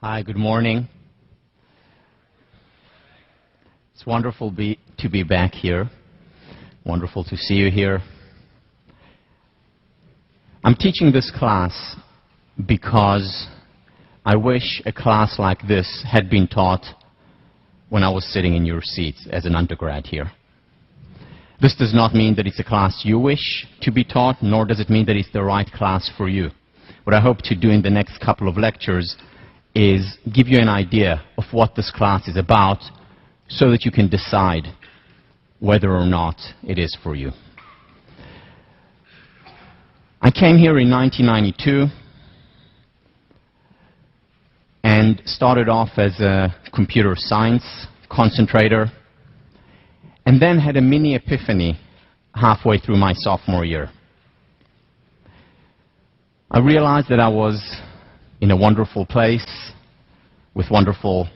Hi, good morning. It's wonderful to be back here. Wonderful to see you here. I'm teaching this class because I wish a class like this had been taught when I was sitting in your seats as an undergrad here. This does not mean that it's a class you wish to be taught, nor does it mean that it's the right class for you. What I hope to do in the next couple of lectures is give you an idea of what this class is about so that you can decide whether or not it is for you. I came here in 1992 and started off as a computer science concentrator and then had a mini epiphany halfway through my sophomore year. I realized that I was in a wonderful place with wonderful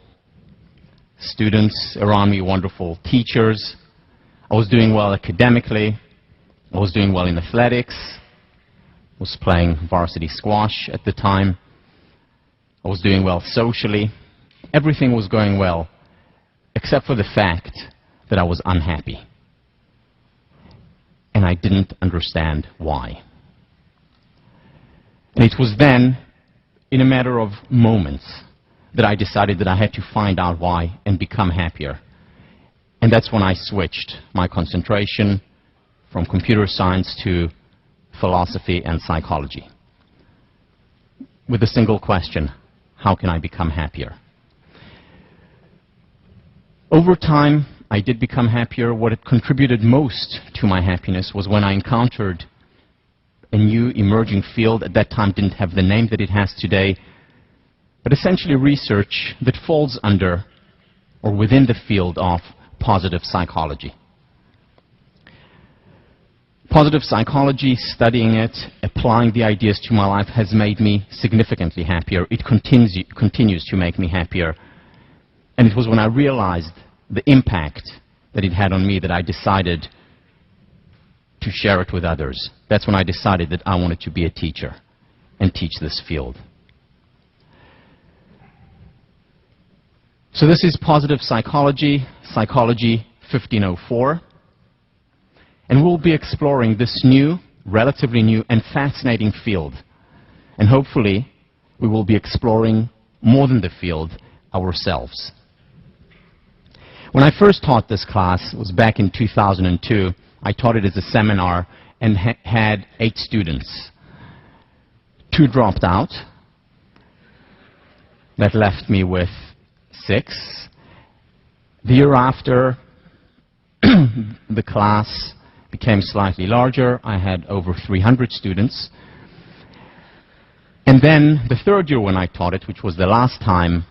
students around me, wonderful teachers. I was doing well academically. I was doing well in athletics. I was playing varsity squash at the time. I was doing well socially. Everything was going well, except for the fact that I was unhappy. And I didn't understand why. And it was then, in a matter of moments, that I decided that I had to find out why and become happier. And that's when I switched my concentration from computer science to philosophy and psychology, with a single question: how can I become happier? Over time, I did become happier. What had contributed most to my happiness was when I encountered a new emerging field. At that time didn't have the name that it has today, but essentially research that falls under or within the field of positive psychology. Positive psychology, studying it, applying the ideas to my life has made me significantly happier. It continues to make me happier. And it was when I realized the impact that it had on me that I decided to share it with others. That's when I decided that I wanted to be a teacher and teach this field. So this is Positive Psychology, Psychology 1504. And we'll be exploring this new, relatively new and fascinating field. And hopefully we will be exploring more than the field, ourselves. When I first taught this class, it was back in 2002, I taught it as a seminar and had 8 students. 2 dropped out. That left me with 6. The year after, the class became slightly larger. I had over 300 students. And then the third year when I taught it, which was the last time,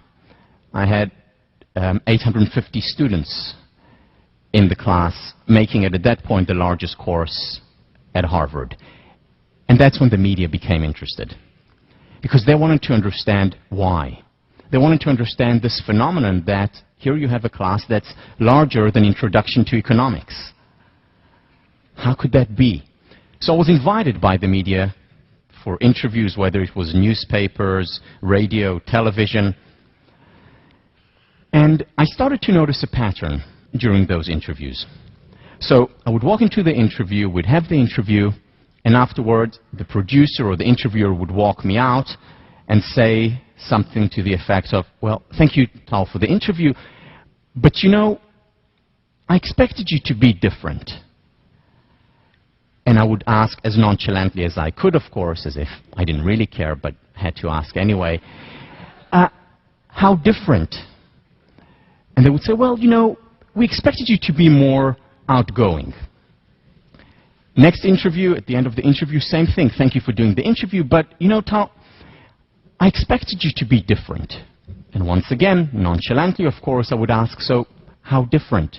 I had 850 students in the class, making it at that point the largest course at Harvard. And that's when the media became interested, because they wanted to understand why. They wanted to understand this phenomenon that here you have a class that's larger than Introduction to Economics. How could that be? So I was invited by the media for interviews, whether it was newspapers, radio, television. And I started to notice a pattern during those interviews. So I would walk into the interview, we'd have the interview, and afterwards the producer or the interviewer would walk me out and say something to the effect of, well, thank you, Tal, for the interview, but you know, I expected you to be different. And I would ask as nonchalantly as I could, of course, as if I didn't really care, but had to ask anyway, how different? And they would say, well, you know, we expected you to be more outgoing. Next interview, at the end of the interview, same thing. Thank you for doing the interview, but, you know, Tal, I expected you to be different. And once again, nonchalantly, of course, I would ask, so how different?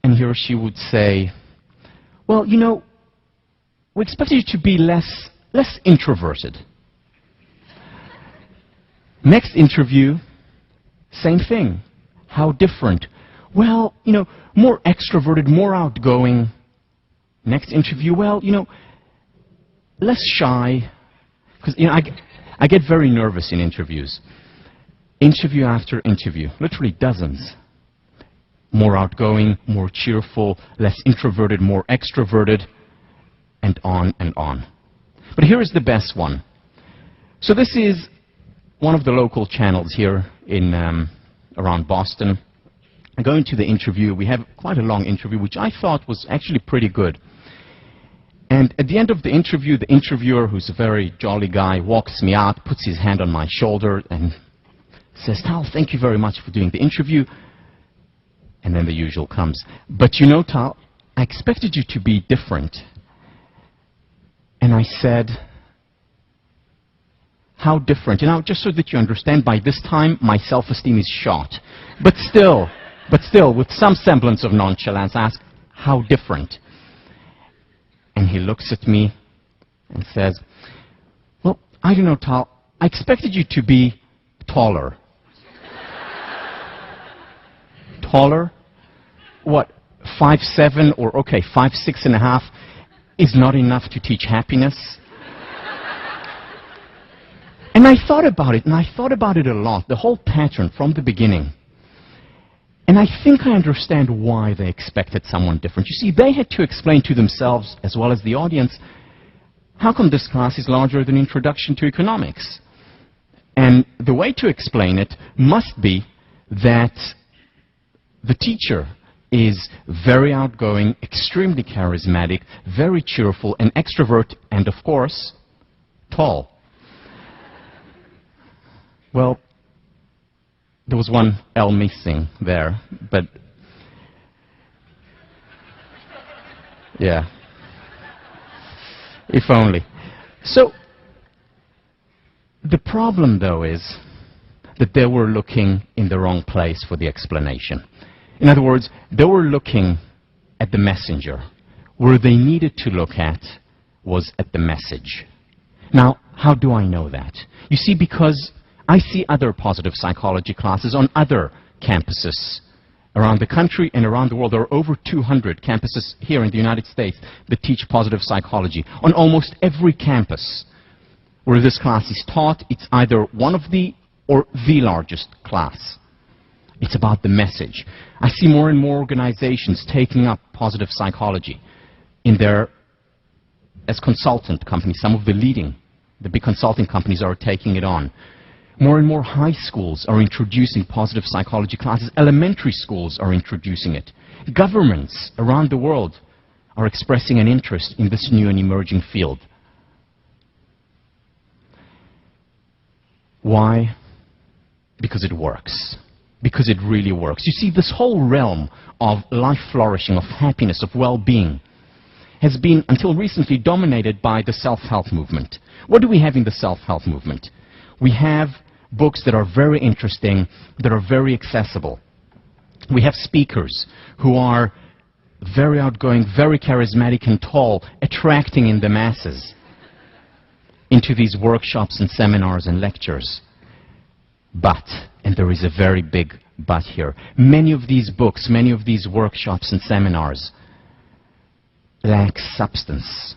And he or she would say, well, you know, we expected you to be less introverted. Next interview, same thing. How different? Well, you know, more extroverted, more outgoing. Next interview, well, you know, less shy. Because, you know, I get very nervous in interviews. Interview after interview, literally dozens. More outgoing, more cheerful, less introverted, more extroverted, and on and on. But here is the best one. So this is one of the local channels here in around Boston. Going to the interview, we have quite a long interview, which I thought was actually pretty good. And at the end of the interview, the interviewer, who's a very jolly guy, walks me out, puts his hand on my shoulder, and says, Tal, thank you very much for doing the interview. And then the usual comes. But you know, Tal, I expected you to be different. And I said, how different? You know, just so that you understand, by this time, my self-esteem is shot. But still, with some semblance of nonchalance, I ask, how different? And he looks at me and says, well, I don't know, Tal, I expected you to be taller. Taller? What, 5'7", or okay, 5'6.5" is not enough to teach happiness? And I thought about it, and I thought about it a lot, the whole pattern from the beginning. And I think I understand why they expected someone different. You see, they had to explain to themselves, as well as the audience, how come this class is larger than Introduction to Economics? And the way to explain it must be that the teacher is very outgoing, extremely charismatic, very cheerful, an extrovert, and of course, tall. Well, there was one L missing there, but yeah, if only. So, the problem, though, is that they were looking in the wrong place for the explanation. In other words, they were looking at the messenger. Where they needed to look at was at the message. Now, how do I know that? You see, because I see other positive psychology classes on other campuses around the country and around the world. There are over 200 campuses here in the United States that teach positive psychology. On almost every campus where this class is taught, it's either one of the or the largest class. It's about the message. I see more and more organizations taking up positive psychology in their, as consultant companies. Some of the big consulting companies are taking it on. More and more high schools are introducing positive psychology classes. Elementary schools are introducing it. Governments around the world are expressing an interest in this new and emerging field. Why? Because it works. Because it really works. You see, this whole realm of life flourishing, of happiness, of well-being, has been, until recently, dominated by the self-help movement. What do we have in the self-help movement? We have books that are very interesting, that are very accessible. We have speakers who are very outgoing, very charismatic and tall, attracting in the masses into these workshops and seminars and lectures. But, and there is a very big but here, many of these books, many of these workshops and seminars lack substance.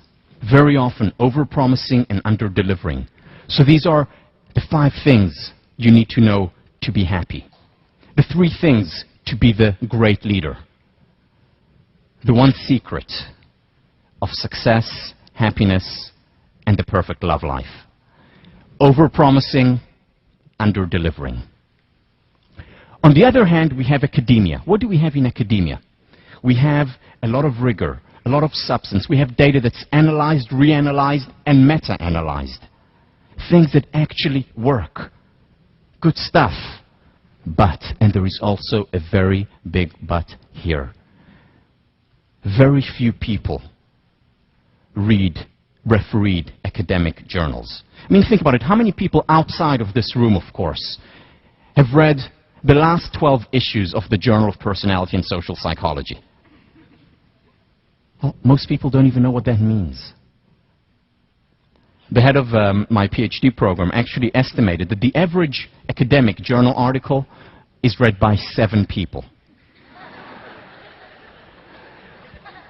Very often over-promising and under-delivering. So these are the 5 things you need to know to be happy. The 3 things to be the great leader. The 1 secret of success, happiness, and the perfect love life. Over-promising, under-delivering. On the other hand, we have academia. What do we have in academia? We have a lot of rigor, a lot of substance. We have data that's analyzed, reanalyzed, and meta-analyzed. Things that actually work. Good stuff. But, and there is also a very big but here, very few people refereed academic journals. I mean, think about it. How many people outside of this room, of course, have read the last 12 issues of the Journal of Personality and Social Psychology? Well, most people don't even know what that means. The head of my PhD program actually estimated that the average academic journal article is read by 7 people.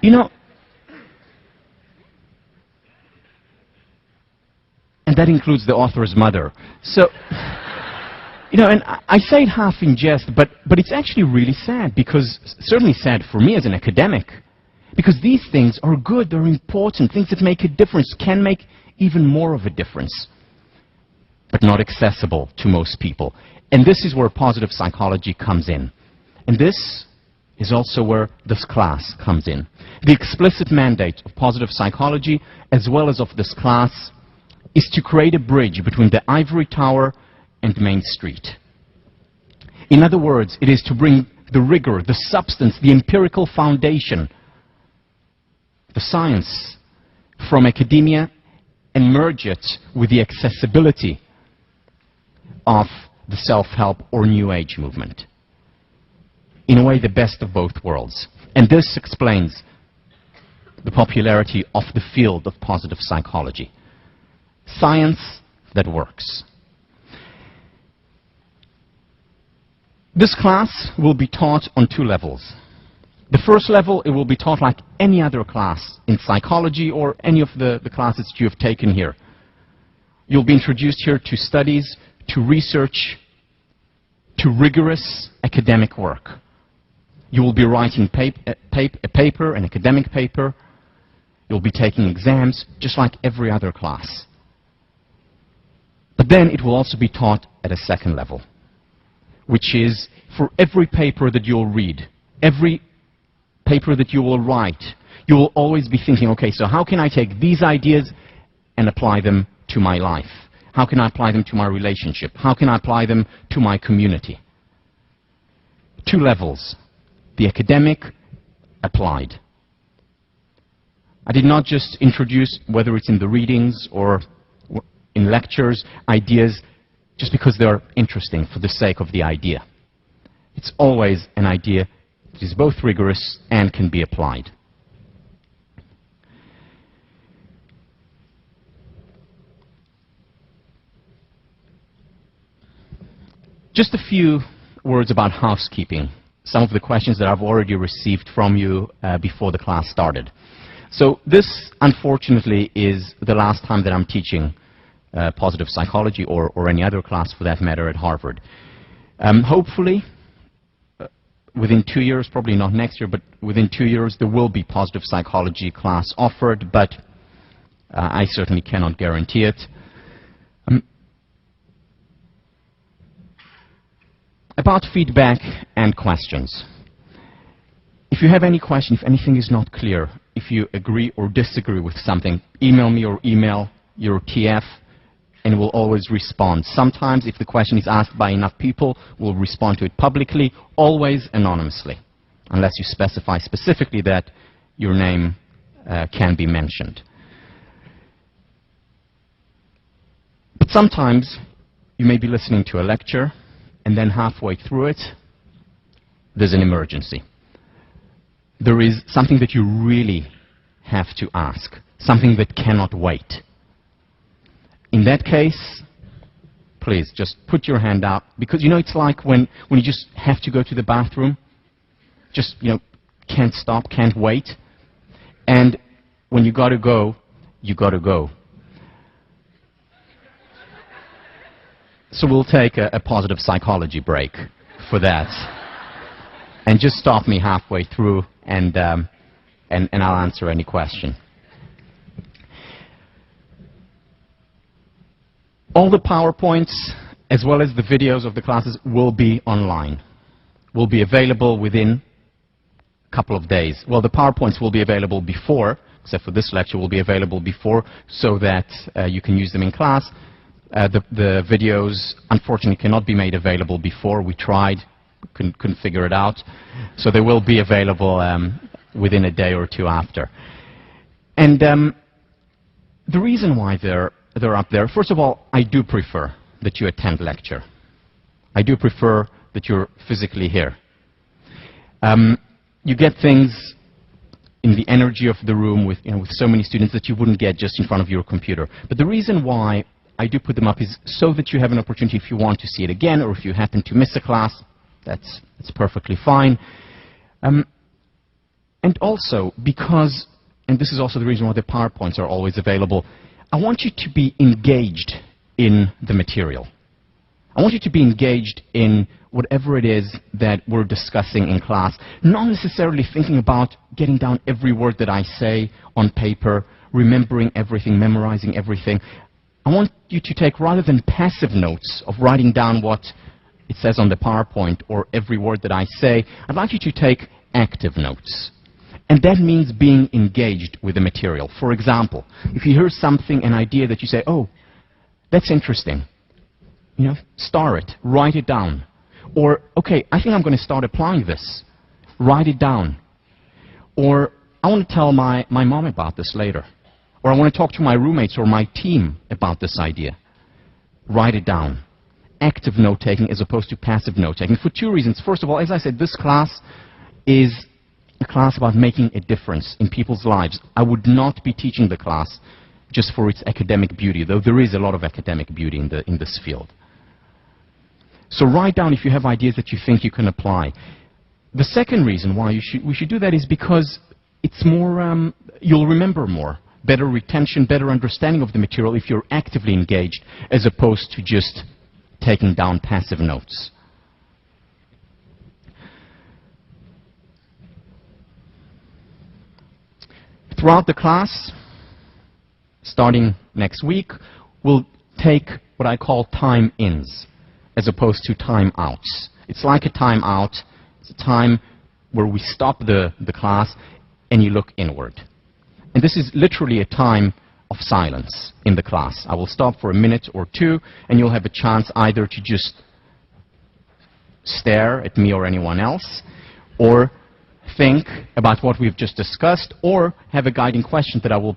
You know, and that includes the author's mother. So, you know, and I say it half in jest, but it's actually really sad, because, certainly sad for me as an academic, because these things are good, they're important, things that make a difference, can make even more of a difference, but not accessible to most people. And this is where positive psychology comes in. And this is also where this class comes in. The explicit mandate of positive psychology, as well as of this class, is to create a bridge between the ivory tower and Main Street. In other words, it is to bring the rigor, the substance, the empirical foundation, the science from academia, and merge it with the accessibility of the self-help or New Age movement. In a way, the best of both worlds. And this explains the popularity of the field of positive psychology. Science that works. This class will be taught on two levels. The first level, it will be taught like any other class in psychology or any of the classes you have taken here. You'll be introduced here to studies, to research, to rigorous academic work. You will be writing a paper, an academic paper. You'll be taking exams, just like every other class. But then it will also be taught at a second level, which is for every paper that you'll read, every paper that you will write, you will always be thinking, okay, so how can I take these ideas and apply them to my life? How can I apply them to my relationship? How can I apply them to my community? Two levels, the academic, applied. I did not just introduce, whether it's in the readings or in lectures, ideas just because they're interesting for the sake of the idea. It's always an idea that is both rigorous and can be applied. Just a few words about housekeeping. Some of the questions that I've already received from you before the class started. So this, unfortunately, is the last time that I'm teaching positive psychology or any other class for that matter at Harvard. Hopefully, within 2 years, probably not next year, but within 2 years, there will be positive psychology class offered, but I certainly cannot guarantee it. About feedback and questions. If you have any question, if anything is not clear, if you agree or disagree with something, email me or email your TF, and we'll always respond. Sometimes, if the question is asked by enough people, we'll respond to it publicly, always anonymously, unless you specify specifically that your name can be mentioned. But sometimes, you may be listening to a lecture, and then halfway through it, there's an emergency. There is something that you really have to ask, something that cannot wait. In that case, please just put your hand up, because you know it's like when you just have to go to the bathroom, just, you know, can't stop, can't wait, and when you gotta go, you gotta go. So we'll take a positive psychology break for that, and just stop me halfway through, and I'll answer any question. All the PowerPoints, as well as the videos of the classes, will be online, will be available within a couple of days. Well, the PowerPoints will be available before, except for this lecture, will be available before, so that you can use them in class. The videos, unfortunately, cannot be made available before. We tried, couldn't figure it out. So they will be available within a day or two after. And the reason why they're up there, first of all, I do prefer that you attend lecture. I do prefer that you're physically here. You get things in the energy of the room with so many students that you wouldn't get just in front of your computer. But the reason why I do put them up is so that you have an opportunity, if you want to see it again, or if you happen to miss a class, that's perfectly fine. And also because, and this is also the reason why the PowerPoints are always available, I want you to be engaged in the material. I want you to be engaged in whatever it is that we're discussing in class, not necessarily thinking about getting down every word that I say on paper, remembering everything, memorizing everything. I want you to take, rather than passive notes of writing down what it says on the PowerPoint or every word that I say, I'd like you to take active notes. And that means being engaged with the material. For example, if you hear something, an idea that you say, oh, that's interesting, you know, star it, write it down. Or, okay, I think I'm going to start applying this. Write it down. Or, I want to tell my mom about this later. Or I want to talk to my roommates or my team about this idea. Write it down. Active note-taking as opposed to passive note-taking for two reasons. First of all, as I said, this class is a class about making a difference in people's lives. I would not be teaching the class just for its academic beauty, though there is a lot of academic beauty in this field. So write down if you have ideas that you think you can apply. The second reason why we should do that is because it's more, you'll remember more. Better retention, better understanding of the material if you're actively engaged as opposed to just taking down passive notes. Throughout the class, starting next week, we'll take what I call time-ins as opposed to time-outs. It's like a time-out. It's a time where we stop the class and you look inward. And this is literally a time of silence in the class. I will stop for a minute or two, and you'll have a chance either to just stare at me or anyone else, or think about what we've just discussed, or have a guiding question that I will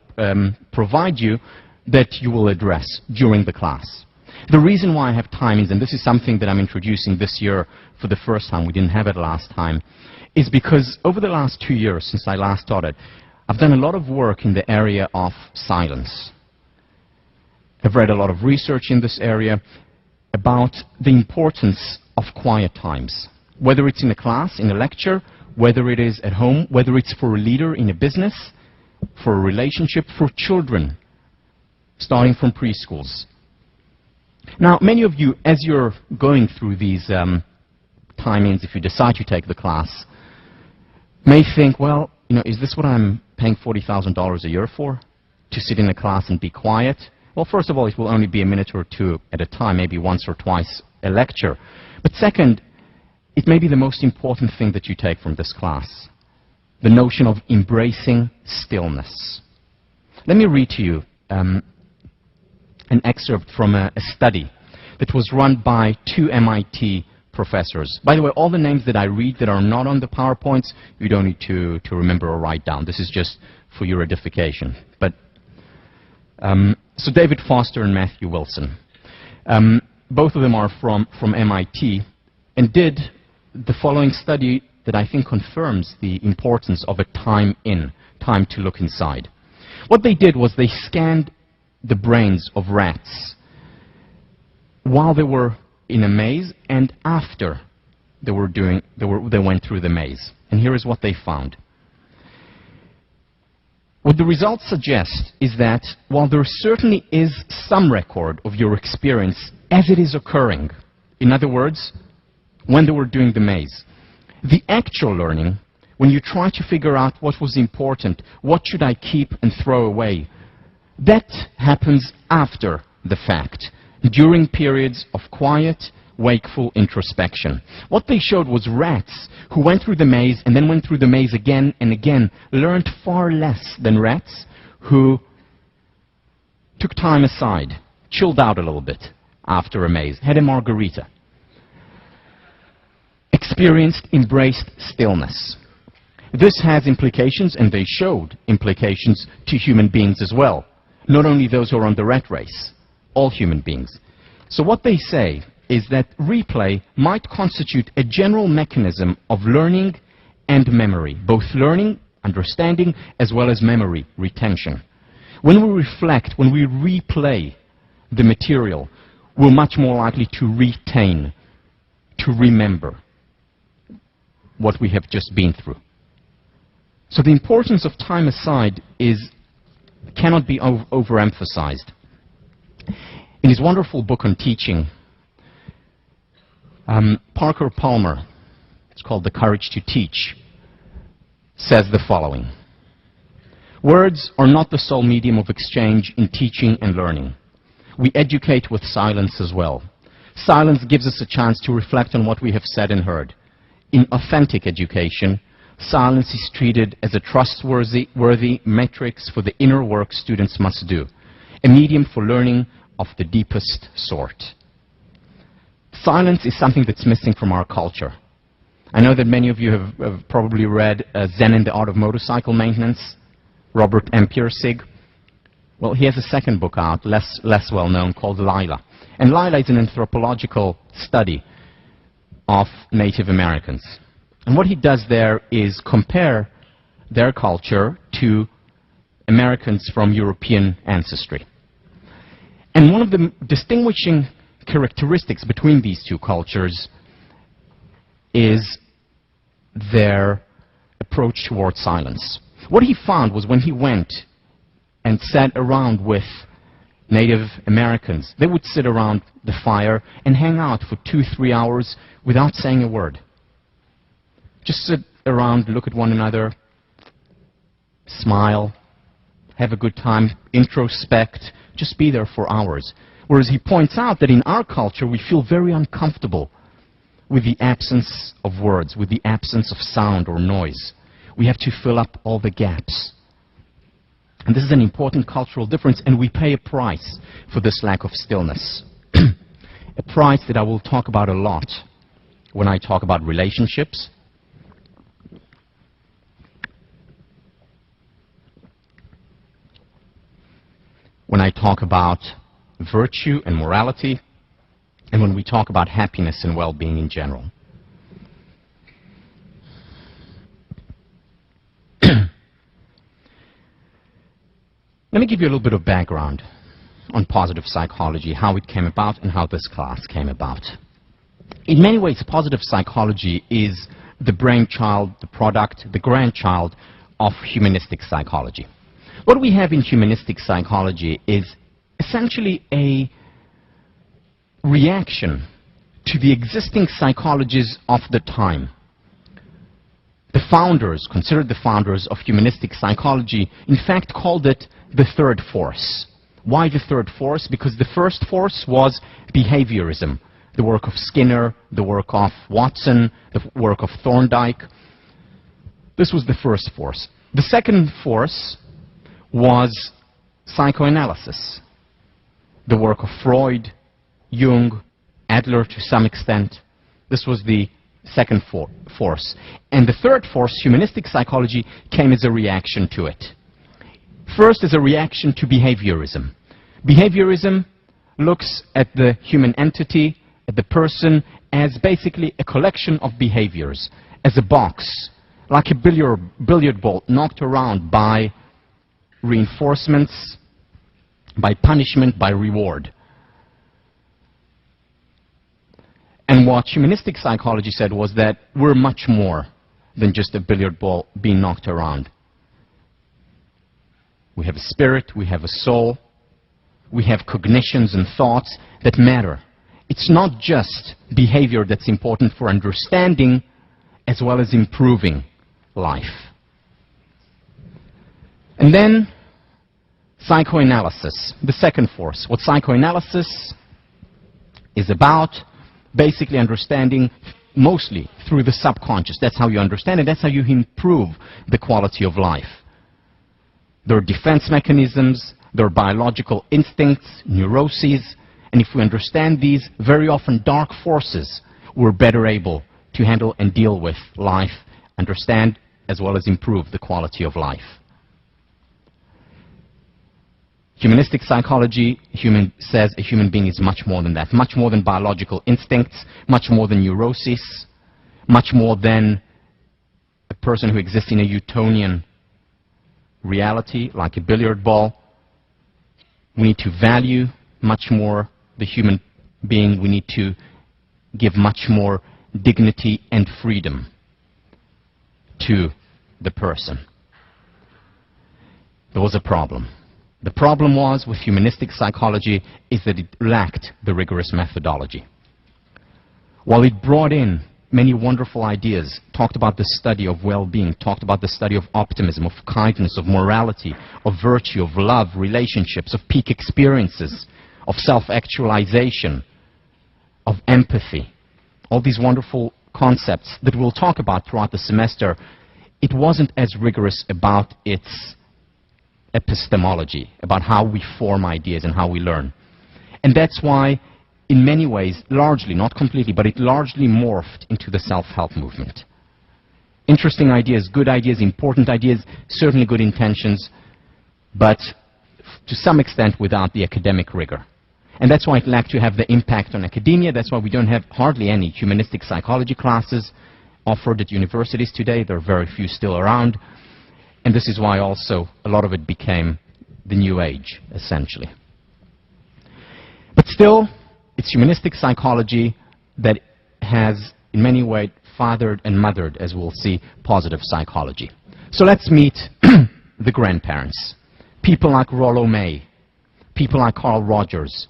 provide you that you will address during the class. The reason why I have timings, and this is something that I'm introducing this year for the first time, we didn't have it last time, is because over the last 2 years since I last taught it, I've done a lot of work in the area of silence. I've read a lot of research in this area about the importance of quiet times, whether it's in a class, in a lecture, whether it is at home, whether it's for a leader in a business, for a relationship, for children, starting from preschools. Now, many of you, as you're going through these timings, if you decide to take the class, may think, well, you know, is this what I'm paying $40,000 a year for? To sit in a class and be quiet? Well, first of all, it will only be a minute or two at a time, maybe once or twice a lecture. But second, it may be the most important thing that you take from this class, the notion of embracing stillness. Let me read to you an excerpt from a study that was run by 2 MIT professors. By the way, all the names that I read that are not on the PowerPoints, you don't need to remember or write down. This is just for your edification. But so David Foster and Matthew Wilson, both of them are from MIT, and did the following study that I think confirms the importance of a time to look inside. What they did was they scanned the brains of rats while they were in a maze and after they went through the maze. And here is what they found. What the results suggest is that while there certainly is some record of your experience as it is occurring, in other words, when they were doing the maze, the actual learning, when you try to figure out what was important, what should I keep and throw away, that happens after the fact, during periods of quiet, wakeful introspection. What they showed was rats who went through the maze and then went through the maze again and again learned far less than rats who took time aside, chilled out a little bit after a maze, had a margarita, experienced, embraced stillness. This has implications, and they showed implications to human beings as well, not only those who are on the rat race, all human beings. So what they say is that replay might constitute a general mechanism of learning and memory, both learning, understanding, as well as memory, retention. When we reflect, when we replay the material, we're much more likely to retain, to remember what we have just been through. So the importance of time aside is cannot be overemphasized. In his wonderful book on teaching, Parker Palmer, it's called The Courage to Teach, says the following: words are not the sole medium of exchange in teaching and learning. We educate with silence as well. Silence gives us a chance to reflect on what we have said and heard. In authentic education, silence is treated as a trustworthy matrix for the inner work students must do, a medium for learning of the deepest sort. Silence is something that's missing from our culture. I know that many of you have probably read Zen and the Art of Motorcycle Maintenance, Robert M. Pirsig. Well, he has a second book out, less well known, called Lila. And Lila is an anthropological study of Native Americans. And what he does there is compare their culture to Americans from European ancestry. And one of the distinguishing characteristics between these two cultures is their approach towards silence. What he found was when he went and sat around with Native Americans, they would sit around the fire and hang out for 2-3 hours without saying a word. Just sit around, look at one another, smile, have a good time, introspect, just be there for hours. Whereas he points out that in our culture we feel very uncomfortable with the absence of words, with the absence of sound or noise. We have to fill up all the gaps. And this is an important cultural difference, and we pay a price for this lack of stillness. A price that I will talk about a lot when I talk about relationships, when I talk about virtue and morality, and when we talk about happiness and well-being in general. Let me give you a little bit of background on positive psychology, how it came about and how this class came about. In many ways, positive psychology is the brainchild, the product, the grandchild of humanistic psychology. What we have in humanistic psychology is essentially a reaction to the existing psychologies of the time. The founders, considered the founders of humanistic psychology, in fact called it the third force. Why the third force? Because the first force was behaviorism, the work of Skinner, the work of Watson, the work of Thorndike. This was the first force. The second force was psychoanalysis, the work of Freud, Jung, Adler to some extent. This was the second force. And the third force, humanistic psychology, came as a reaction to it. First, as a reaction to behaviorism. Behaviorism looks at the human entity, at the person, as basically a collection of behaviors, as a box, like a billiard ball knocked around by reinforcements, by punishment, by reward. And what humanistic psychology said was that we're much more than just a billiard ball being knocked around. We have a spirit, we have a soul, we have cognitions and thoughts that matter. It's not just behavior that's important for understanding as well as improving life. And then psychoanalysis, the second force. What psychoanalysis is about, basically understanding mostly through the subconscious. That's how you understand it. That's how you improve the quality of life. There are defense mechanisms, there are biological instincts, neuroses, and if we understand these very often dark forces, we're better able to handle and deal with life, understand as well as improve the quality of life. Humanistic psychology says a human being is much more than that, much more than biological instincts, much more than neuroses, much more than a person who exists in a Newtonian reality, like a billiard ball. We need to value much more the human being. We need to give much more dignity and freedom to the person. There was a problem. The problem was with humanistic psychology is that it lacked the rigorous methodology. While it brought in many wonderful ideas, talked about the study of well-being, talked about the study of optimism, of kindness, of morality, of virtue, of love, relationships, of peak experiences, of self-actualization, of empathy, all these wonderful concepts that we'll talk about throughout the semester, it wasn't as rigorous about its epistemology, about how we form ideas and how we learn. And that's why, in many ways, largely, not completely, but it largely morphed into the self-help movement. Interesting ideas, good ideas, important ideas, certainly good intentions, but to some extent without the academic rigor. And that's why it lacked to have the impact on academia. That's why we don't have hardly any humanistic psychology classes offered at universities today. There are very few still around. And this is why also a lot of it became the new age, essentially. But still, it's humanistic psychology that has, in many ways, fathered and mothered, as we'll see, positive psychology. So let's meet the grandparents. People like Rollo May, people like Carl Rogers,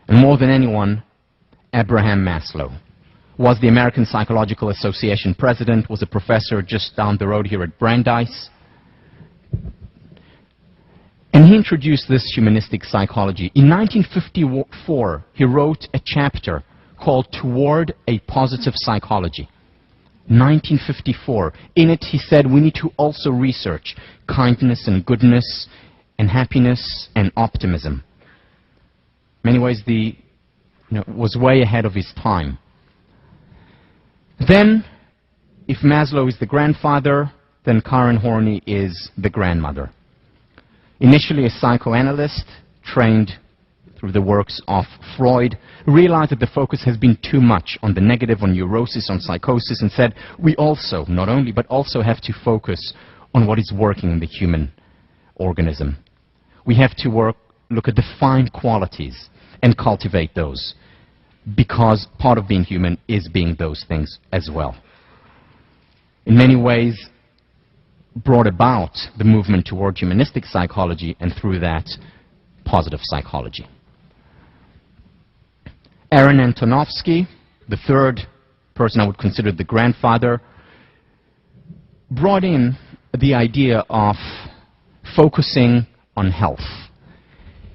and more than anyone, Abraham Maslow. Was the American Psychological Association president, was a professor just down the road here at Brandeis. And he introduced this humanistic psychology. In 1954, he wrote a chapter called Toward a Positive Psychology. 1954. In it, he said we need to also research kindness and goodness and happiness and optimism. In many ways, was way ahead of his time. Then, if Maslow is the grandfather, then Karen Horney is the grandmother. Initially a psychoanalyst, trained through the works of Freud, realized that the focus has been too much on the negative, on neurosis, on psychosis, and said we also, not only, but also have to focus on what is working in the human organism. We have to look at the fine qualities and cultivate those, because part of being human is being those things as well. In many ways, brought about the movement toward humanistic psychology, and through that, positive psychology. Aaron Antonovsky, the third person I would consider the grandfather, brought in the idea of focusing on health.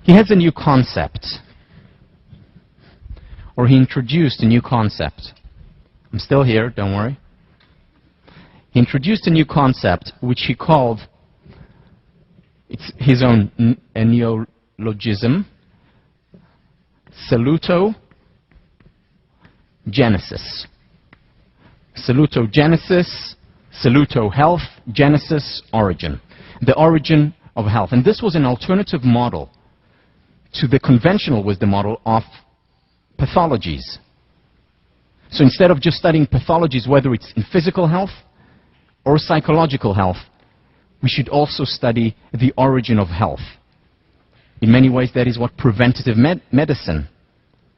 He has a new concept, or he introduced a new concept. I'm still here, don't worry. He introduced a new concept which he called, it's his own neologism, salutogenesis. Salutogenesis, saluto health, genesis, origin. The origin of health. And this was an alternative model to the conventional wisdom model of pathologies. So instead of just studying pathologies, whether it's in physical health or psychological health, we should also study the origin of health. In many ways, that is what preventative medicine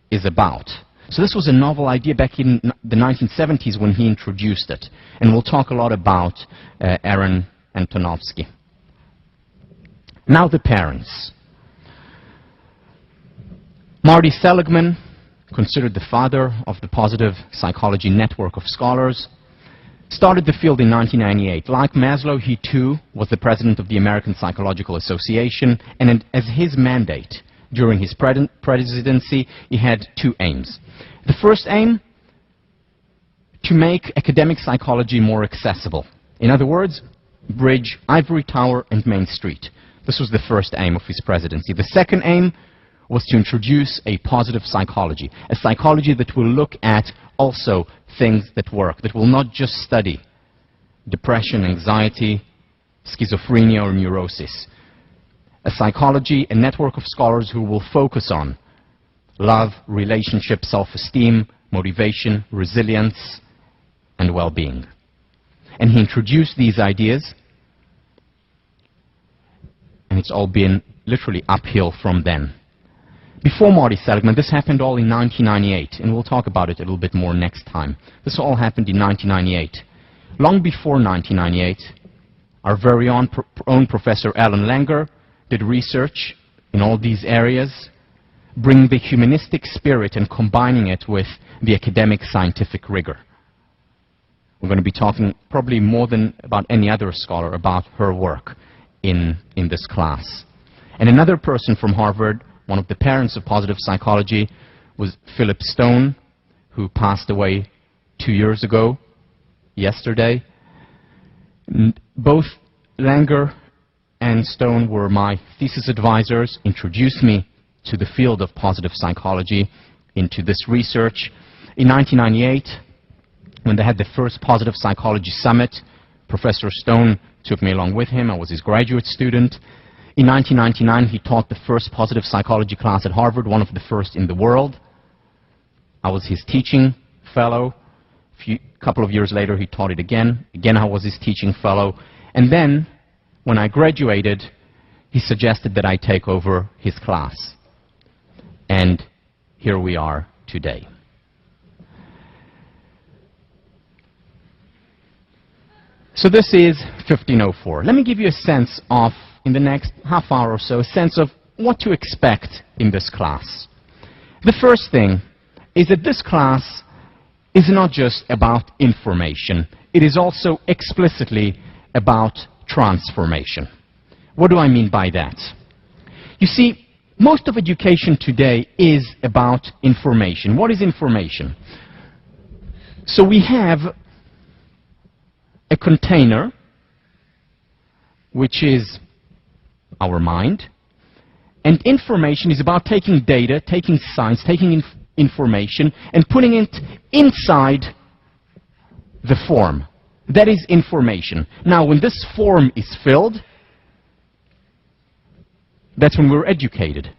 is about. So this was a novel idea back in the 1970s when he introduced it. And we'll talk a lot about Aaron Antonovsky. Now the parents. Marty Seligman, considered the father of the positive psychology network of scholars, started the field in 1998. Like Maslow, he too was the president of the American Psychological Association, and as his mandate during his presidency, he had two aims. The first aim, to make academic psychology more accessible. In other words, bridge Ivory Tower and Main Street. This was the first aim of his presidency. The second aim was to introduce a positive psychology, a psychology that will look at also things that work, that will not just study depression, anxiety, schizophrenia, or neurosis. A psychology, a network of scholars who will focus on love, relationship, self-esteem, motivation, resilience, and well-being. And he introduced these ideas, and it's all been literally uphill from then. Before Marty Seligman, this happened all in 1998, and we'll talk about it a little bit more next time. This all happened in 1998. Long before 1998, our very own Professor Alan Langer did research in all these areas, bringing the humanistic spirit and combining it with the academic scientific rigor. We're going to be talking probably more than about any other scholar about her work in this class. And another person from Harvard, one of the parents of positive psychology, was Philip Stone, who passed away 2 years ago, yesterday. Both Langer and Stone were my thesis advisors, introduced me to the field of positive psychology, into this research. In 1998, when they had the first Positive Psychology Summit, Professor Stone took me along with him. I was his graduate student. In 1999, he taught the first positive psychology class at Harvard, one of the first in the world. I was his teaching fellow. A couple of years later, he taught it again. Again, I was his teaching fellow. And then, when I graduated, he suggested that I take over his class. And here we are today. So this is 1504. Let me give you a sense of, in the next half hour or so, a sense of what to expect in this class. The first thing is that this class is not just about information. It is also explicitly about transformation. What do I mean by that? You see, most of education today is about information. What is information? So we have a container, which is our mind, and information is about taking data, taking science, taking information, and putting it inside the form. That is information. Now, when this form is filled, that's when we're educated.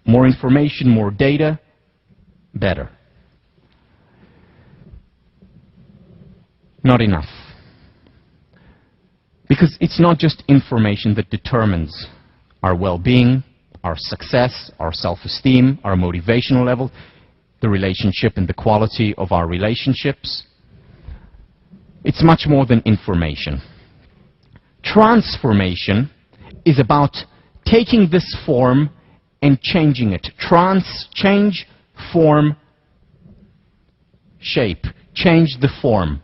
More information, more data, better. Not enough. Because it's not just information that determines our well-being, our success, our self-esteem, our motivational level, the relationship and the quality of our relationships. It's much more than information. Transformation is about taking this form and changing it. Change, form, shape. Change the form.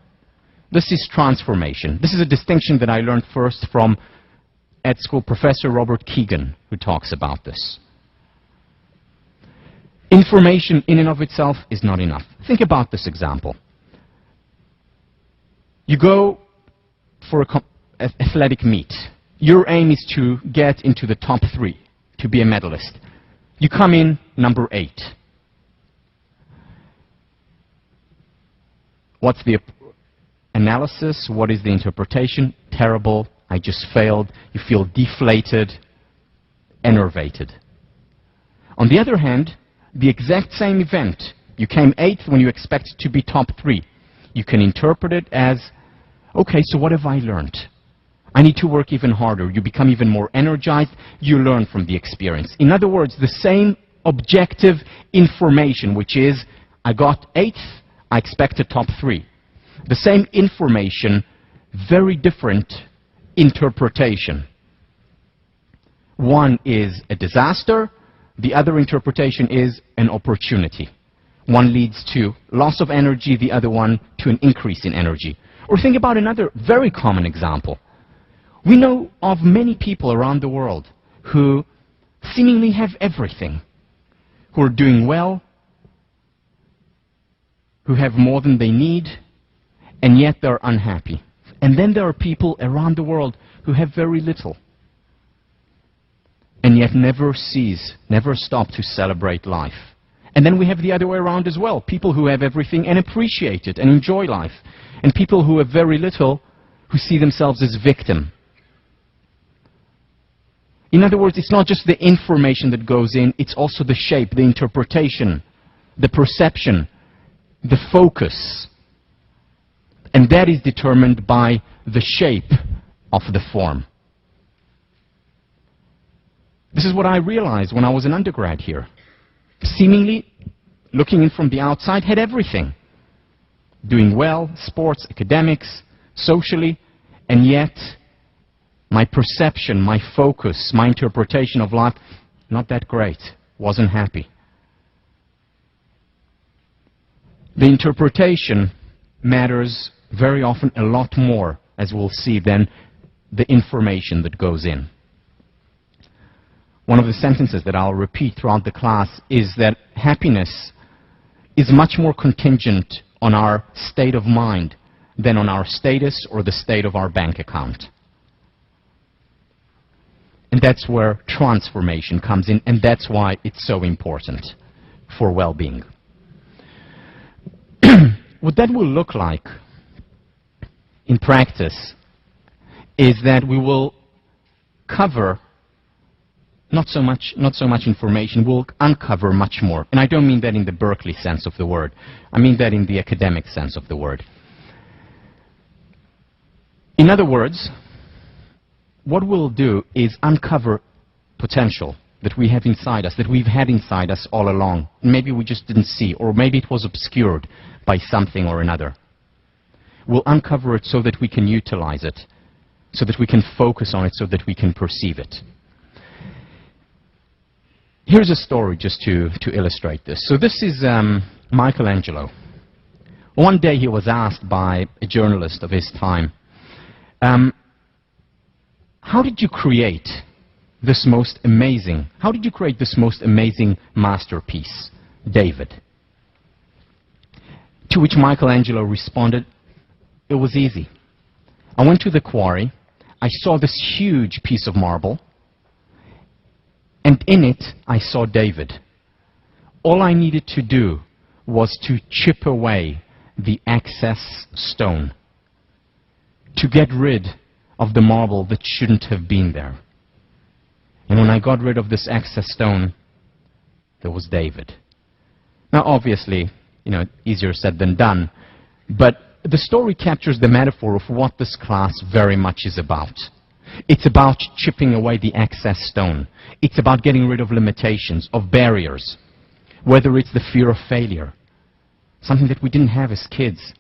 This is transformation. This is a distinction that I learned first from at school Professor Robert Keegan, who talks about this. Information in and of itself is not enough. Think about this example. You go for an athletic meet. Your aim is to get into the top 3, to be a medalist. You come in number 8. What's the analysis? What is the interpretation? Terrible. I just failed. You feel deflated, enervated. On the other hand, the exact same event, you came 8th when you expected to be top 3. You can interpret it as, okay, so what have I learned? I need to work even harder. You become even more energized. You learn from the experience. In other words, the same objective information, which is, I got 8th, I expected top 3. The same information, very different interpretation. One is a disaster. The other interpretation is an opportunity. One leads to loss of energy, the other one to an increase in energy. Or think about another very common example. We know of many people around the world who seemingly have everything, who are doing well, who have more than they need, and yet they're unhappy. And then there are people around the world who have very little, and yet never cease, never stop to celebrate life. And then we have the other way around as well, people who have everything and appreciate it and enjoy life, and people who have very little who see themselves as victim. In other words, it's not just the information that goes in, it's also the shape, the interpretation, the perception, the focus. And that is determined by the shape of the form. This is what I realized when I was an undergrad here. Seemingly, looking in from the outside, had everything. Doing well, sports, academics, socially, and yet my perception, my focus, my interpretation of life, not that great. Wasn't happy. The interpretation matters very often a lot more, as we'll see, than the information that goes in. One of the sentences that I'll repeat throughout the class is that happiness is much more contingent on our state of mind than on our status or the state of our bank account. And that's where transformation comes in, and that's why it's so important for well-being. What that will look like in practice is that we will cover not so much information, we'll uncover much more. And I don't mean that in the Berkeley sense of the word. I mean that in the academic sense of the word. In other words, what we'll do is uncover potential that we have inside us, that we've had inside us all along. Maybe we just didn't see, or maybe it was obscured by something or another. We'll uncover it so that we can utilize it, so that we can focus on it, so that we can perceive it. Here's a story just to illustrate this. So this is Michelangelo. One day he was asked by a journalist of his time, how did you create this most amazing masterpiece, David? To which Michelangelo responded, it was easy. I went to the quarry, I saw this huge piece of marble, and in it I saw David. All I needed to do was to chip away the excess stone, to get rid of the marble that shouldn't have been there. And when I got rid of this excess stone, there was David. Now obviously, easier said than done, but the story captures the metaphor of what this class very much is about. It's about chipping away the excess stone. It's about getting rid of limitations, of barriers, whether it's the fear of failure, something that we didn't have as kids,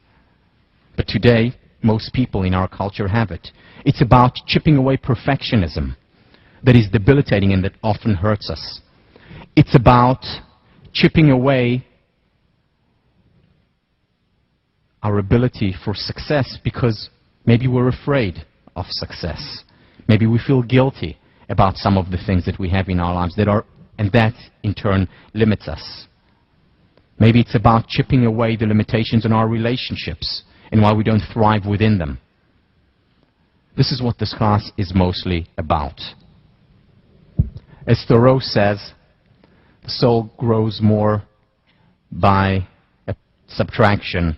but today most people in our culture have it. It's about chipping away perfectionism that is debilitating and that often hurts us. It's about chipping away our ability for success because maybe we're afraid of success. Maybe we feel guilty about some of the things that we have in our lives and that in turn limits us. Maybe it's about chipping away the limitations in our relationships and why we don't thrive within them. This is what this class is mostly about. As Thoreau says, the soul grows more by subtraction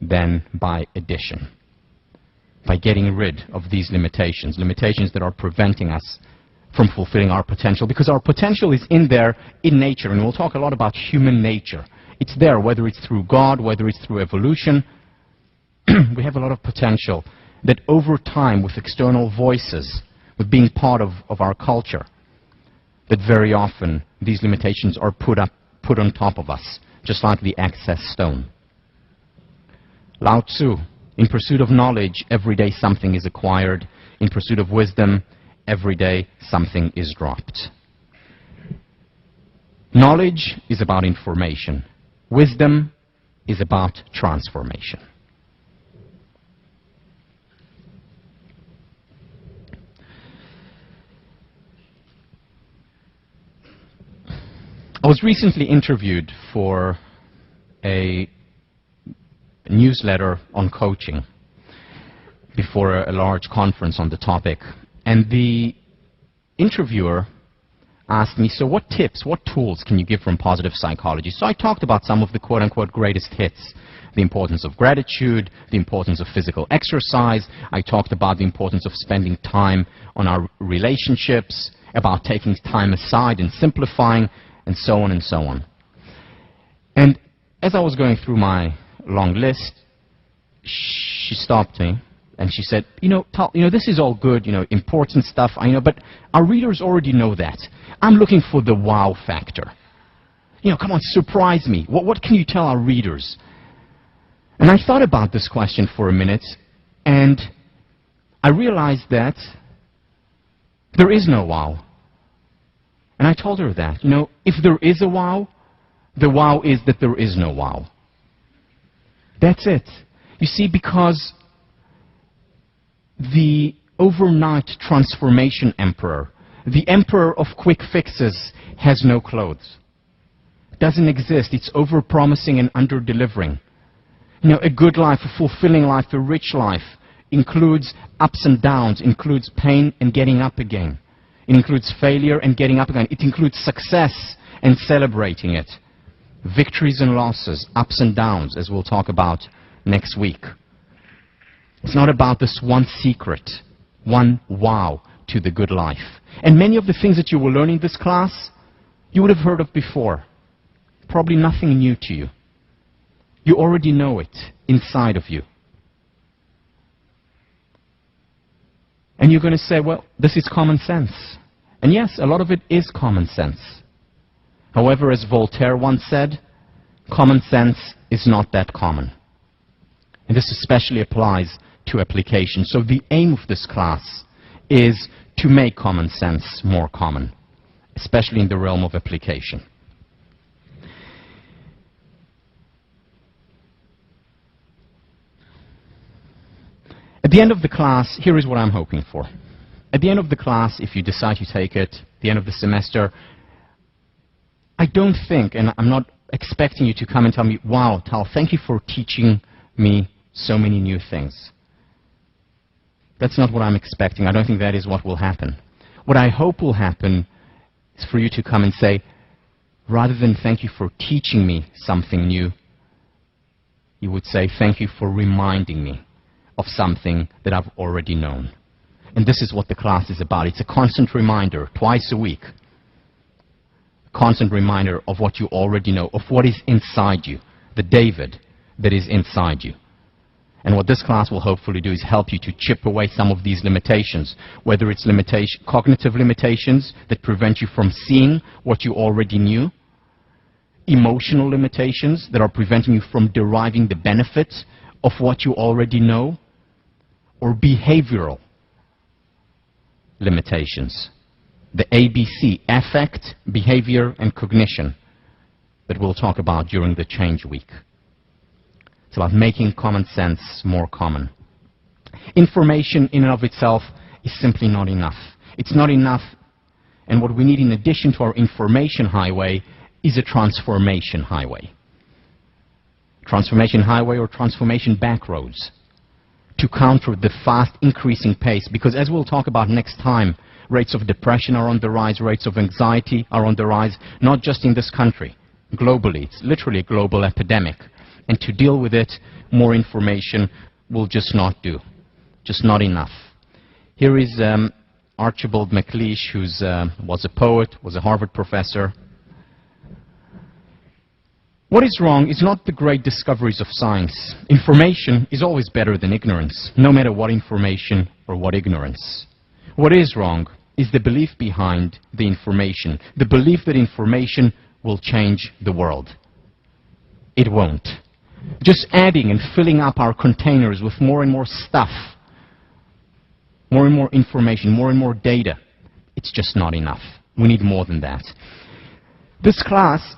than by addition. By getting rid of these limitations that are preventing us from fulfilling our potential, because our potential is in there in nature, and we'll talk a lot about human nature. It's there, whether it's through God, whether it's through evolution. We have a lot of potential that over time, with external voices, with being part of our culture, that very often these limitations are put on top of us, just like the excess stone. Lao Tzu, in pursuit of knowledge, every day something is acquired. In pursuit of wisdom, every day something is dropped. Knowledge is about information. Wisdom is about transformation. I was recently interviewed for a newsletter on coaching before a large conference on the topic. And the interviewer asked me, so what tips, what tools can you give from positive psychology? So I talked about some of the quote-unquote greatest hits. The importance of gratitude, the importance of physical exercise. I talked about the importance of spending time on our relationships, about taking time aside and simplifying, and so on and so on. And as I was going through my long list, she stopped me and she said, this is all good, important stuff, I know, but our readers already know that. I'm looking for the wow factor. Come on, surprise me. What can you tell our readers? And I thought about this question for a minute, and I realized that There is no wow. And I told her that. You know, if there is a wow, the wow is that there is no wow. That's it. You see, because the overnight transformation emperor, the emperor of quick fixes, has no clothes. Doesn't exist. It's over-promising and under-delivering. You know, a good life, a fulfilling life, a rich life includes ups and downs, includes pain and getting up again. It includes failure and getting up again. It includes success and celebrating it. Victories and losses, ups and downs, as we'll talk about next week. It's not about this one secret, one wow to the good life. And many of the things that you will learn in this class, you would have heard of before. Probably nothing new to you. You already know it inside of you. And you're going to say, well, this is common sense. And yes, a lot of it is common sense. However, as Voltaire once said, common sense is not that common. And this especially applies to application. So the aim of this class is to make common sense more common, especially in the realm of application. At the end of the class, here is what I'm hoping for. At the end of the class, if you decide to take it, at the end of the semester, I don't think, and I'm not expecting you to come and tell me, wow, Tal, thank you for teaching me so many new things. That's not what I'm expecting. I don't think that is what will happen. What I hope will happen is for you to come and say, rather than thank you for teaching me something new, you would say, thank you for reminding me of something that I've already known. And this is what the class is about. It's a constant reminder, twice a week. A constant reminder of what you already know, of what is inside you, the David that is inside you. And what this class will hopefully do is help you to chip away some of these limitations, whether it's cognitive limitations that prevent you from seeing what you already knew, emotional limitations that are preventing you from deriving the benefits of what you already know, or behavioral limitations. The ABC, affect, behavior, and cognition, that we'll talk about during the change week. It's about making common sense more common. Information in and of itself is simply not enough. It's not enough, and what we need in addition to our information highway is a transformation highway. Transformation highway or transformation back roads to counter the fast increasing pace, because as we'll talk about next time, rates of depression are on the rise, rates of anxiety are on the rise, not just in this country, globally. It's literally a global epidemic. And to deal with it, more information will just not do, just not enough. Here is Archibald MacLeish, who was a poet, was a Harvard professor. What is wrong is not the great discoveries of science. Information is always better than ignorance, no matter what information or what ignorance. What is wrong is the belief behind the information, the belief that information will change the world. It won't. Just adding and filling up our containers with more and more stuff, more and more information, more and more data, it's just not enough. We need more than that. This class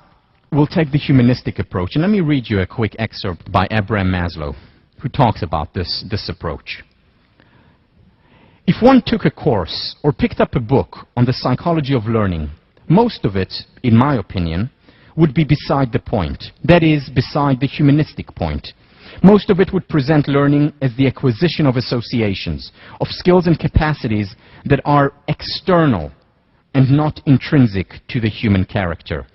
will take the humanistic approach. And let me read you a quick excerpt by Abraham Maslow, who talks about this approach. If one took a course or picked up a book on the psychology of learning, most of it, in my opinion, would be beside the point. That is, beside the humanistic point. Most of it would present learning as the acquisition of associations, of skills and capacities that are external and not intrinsic to the human character,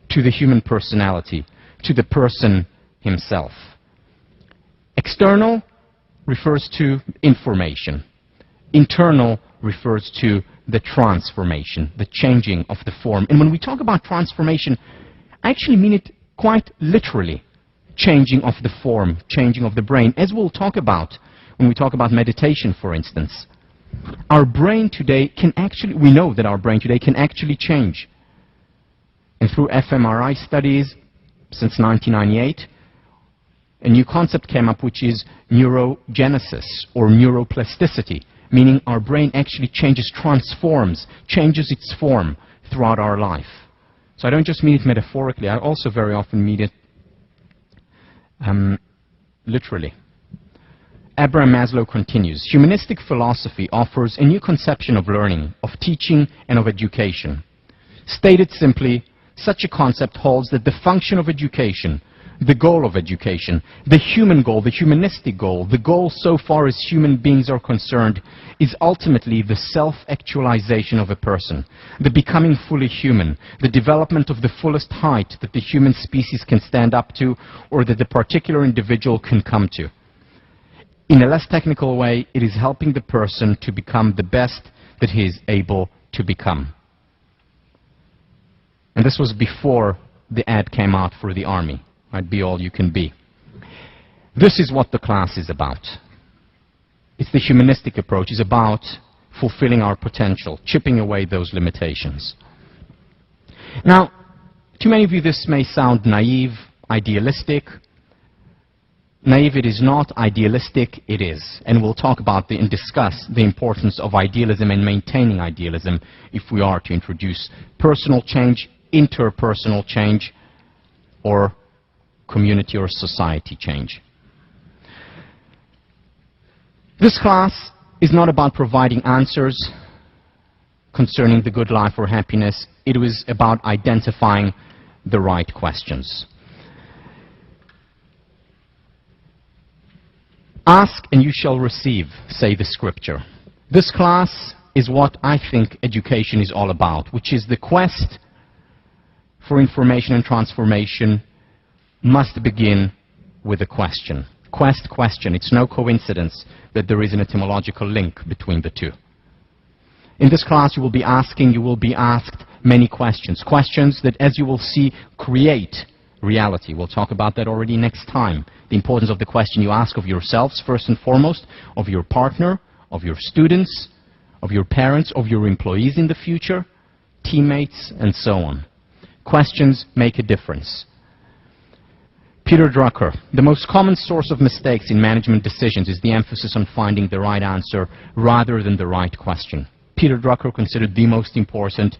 to the human personality, to the person himself. External refers to information. Internal refers to the transformation, the changing of the form. And when we talk about transformation, I actually mean it quite literally. Changing of the form, changing of the brain, as we'll talk about when we talk about meditation, for instance. Our brain today can actually, we know that our brain today can actually change. And through fMRI studies since 1998, a new concept came up, which is neurogenesis or neuroplasticity, meaning our brain actually changes, transforms, changes its form throughout our life. So I don't just mean it metaphorically, I also very often mean it literally. Abraham Maslow continues, humanistic philosophy offers a new conception of learning, of teaching, and of education. Stated simply, such a concept holds that the function of education, the goal of education, the human goal, the humanistic goal, the goal so far as human beings are concerned, is ultimately the self-actualization of a person, the becoming fully human, the development of the fullest height that the human species can stand up to or that the particular individual can come to. In a less technical way, it is helping the person to become the best that he is able to become. And this was before the ad came out for the army. Right? Be all you can be. This is what the class is about. It's the humanistic approach. It's about fulfilling our potential, chipping away those limitations. Now, to many of you this may sound naive, idealistic. Naive it is not, idealistic it is. And we'll talk about and discuss the importance of idealism and maintaining idealism if we are to introduce personal change, interpersonal change, or community or society change. This class is not about providing answers concerning the good life or happiness. It was about identifying the right questions. Ask and you shall receive, say the scripture. This class is what I think education is all about, which is the quest for information and transformation must begin with a question. Quest, question. It's no coincidence that there is an etymological link between the two. In this class you will be asked many questions. Questions that, as you will see, create reality. We'll talk about that already next time. The importance of the question you ask of yourselves, first and foremost, of your partner, of your students, of your parents, of your employees in the future, teammates, and so on. Questions make a difference. Peter Drucker, the most common source of mistakes in management decisions is the emphasis on finding the right answer rather than the right question. Peter Drucker, considered the most important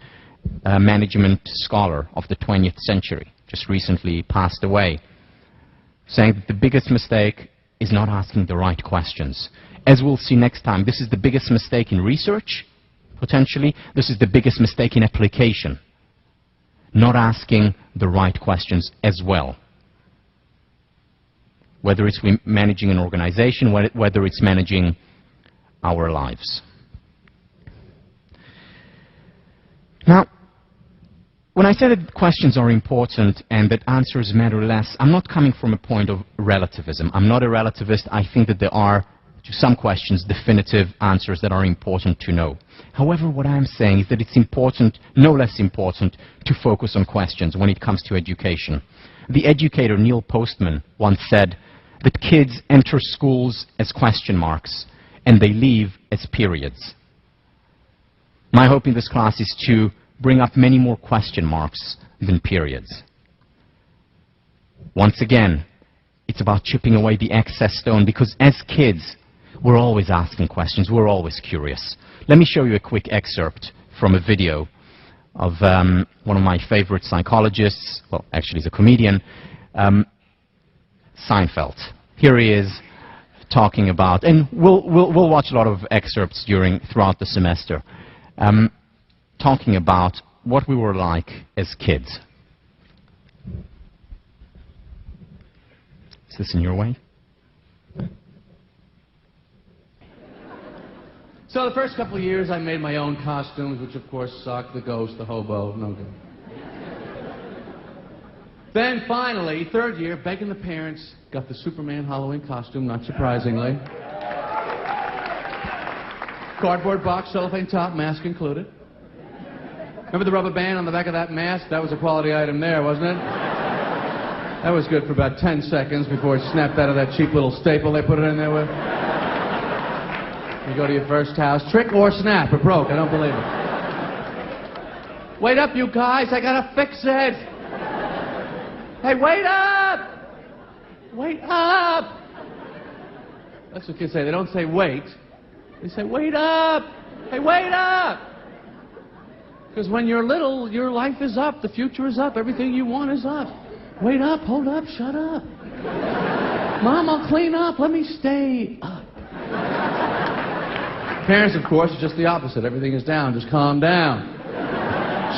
management scholar of the 20th century, just recently passed away, saying that the biggest mistake is not asking the right questions. As we'll see next time, this is the biggest mistake in research, potentially. This is the biggest mistake in application. Not asking the right questions as well. Whether it's managing an organization, whether it's managing our lives. Now, when I say that questions are important and that answers matter less, I'm not coming from a point of relativism. I'm not a relativist. I think that there are, to some questions, definitive answers that are important to know. However, what I'm saying is that it's important, no less important, to focus on questions when it comes to education. The educator Neil Postman once said that kids enter schools as question marks and they leave as periods. My hope in this class is to bring up many more question marks than periods. Once again, it's about chipping away the excess stone, because as kids, we're always asking questions, we're always curious. Let me show you a quick excerpt from a video of one of my favorite psychologists, well, actually he's a comedian, Seinfeld. Here he is talking about, and we'll watch a lot of excerpts throughout the semester, talking about what we were like as kids. Is this in your way? So the first couple of years I made my own costumes, which of course sucked. The ghost, the hobo, no good. Then finally, third year, begging the parents, got the Superman Halloween costume, not surprisingly. Cardboard box, cellophane top, mask included. Remember the rubber band on the back of that mask? That was a quality item there, wasn't it? That was good for about 10 seconds before it snapped out of that cheap little staple they put it in there with. You go to your first house, trick or snap, it broke, I don't believe it. Wait up, you guys, I gotta fix it. Hey, wait up! Wait up! That's what kids say, they don't say wait. They say, wait up! Hey, wait up! Because when you're little, your life is up, the future is up, everything you want is up. Wait up, hold up, shut up. Mom, I'll clean up, let me stay up. Parents, of course, are just the opposite. Everything is down, just calm down.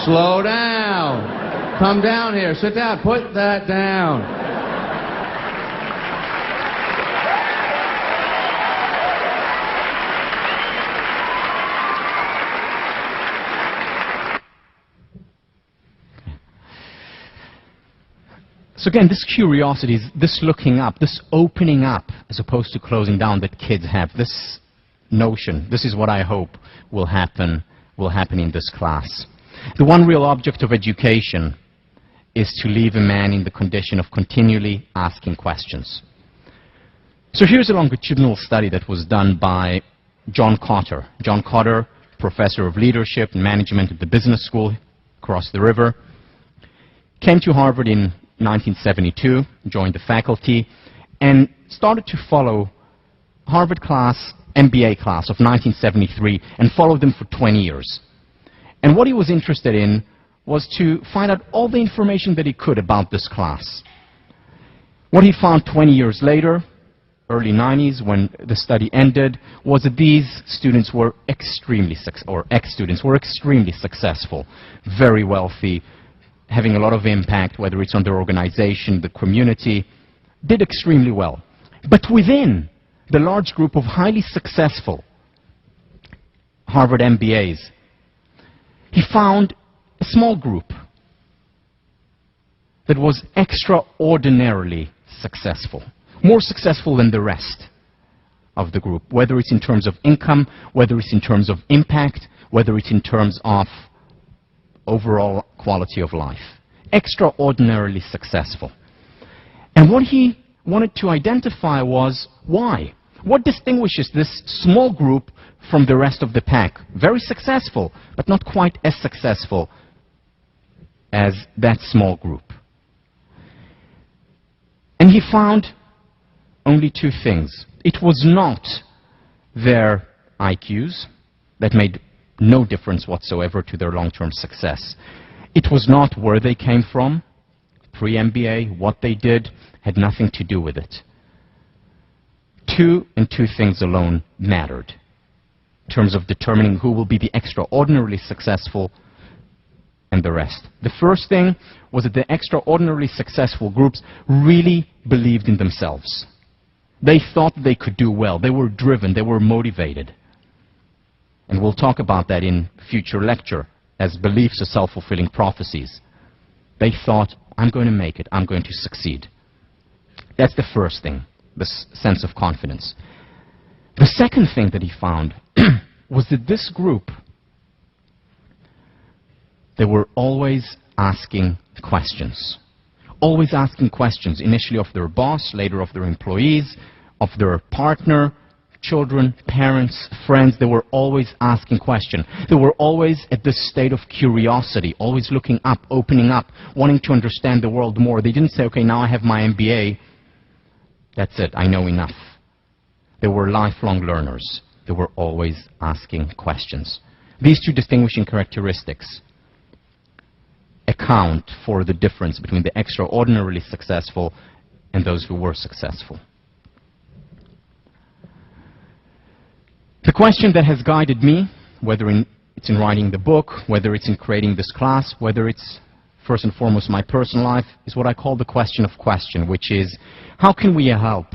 Slow down. Come down here, sit down, put that down. So again, this curiosity, this looking up, this opening up, as opposed to closing down that kids have, this notion, this is what I hope will happen in this class. The one real object of education is to leave a man in the condition of continually asking questions. So here's a longitudinal study that was done by John Cotter. John Cotter, professor of leadership and management at the business school across the river, came to Harvard in 1972, joined the faculty, and started to follow Harvard class, MBA class of 1973, and followed them for 20 years. And what he was interested in was to find out all the information that he could about this class. What he found 20 years later, early 90s, when the study ended, was that these students were ex-students were extremely successful, very wealthy, having a lot of impact, whether it's on their organization, the community, did extremely well. But within the large group of highly successful Harvard MBAs, he found a small group that was extraordinarily successful, more successful than the rest of the group, whether it's in terms of income, whether it's in terms of impact, whether it's in terms of overall quality of life. Extraordinarily successful. And what he wanted to identify was why. What distinguishes this small group from the rest of the pack? Very successful, but not quite as successful as that small group. And he found only two things. It was not their IQs that made no difference whatsoever to their long-term success. It was not where they came from, pre-MBA, what they did, had nothing to do with it. Two things alone mattered in terms of determining who will be the extraordinarily successful and the rest. The first thing was that the extraordinarily successful groups really believed in themselves. They thought they could do well. They were driven. They were motivated. And we'll talk about that in future lecture as beliefs are self-fulfilling prophecies. They thought, I'm going to make it. I'm going to succeed. That's the first thing, this sense of confidence. The second thing that he found was that this group, they were always asking questions. Always asking questions, initially of their boss, later of their employees, of their partner, children, parents, friends. They were always asking questions. They were always at this state of curiosity, always looking up, opening up, wanting to understand the world more. They didn't say, okay, now I have my MBA. That's it, I know enough. They were lifelong learners. They were always asking questions. These two distinguishing characteristics account for the difference between the extraordinarily successful and those who were successful. The question that has guided me, whether it's in writing the book, whether it's in creating this class, whether it's first and foremost my personal life, is what I call the question of question, which is, how can we help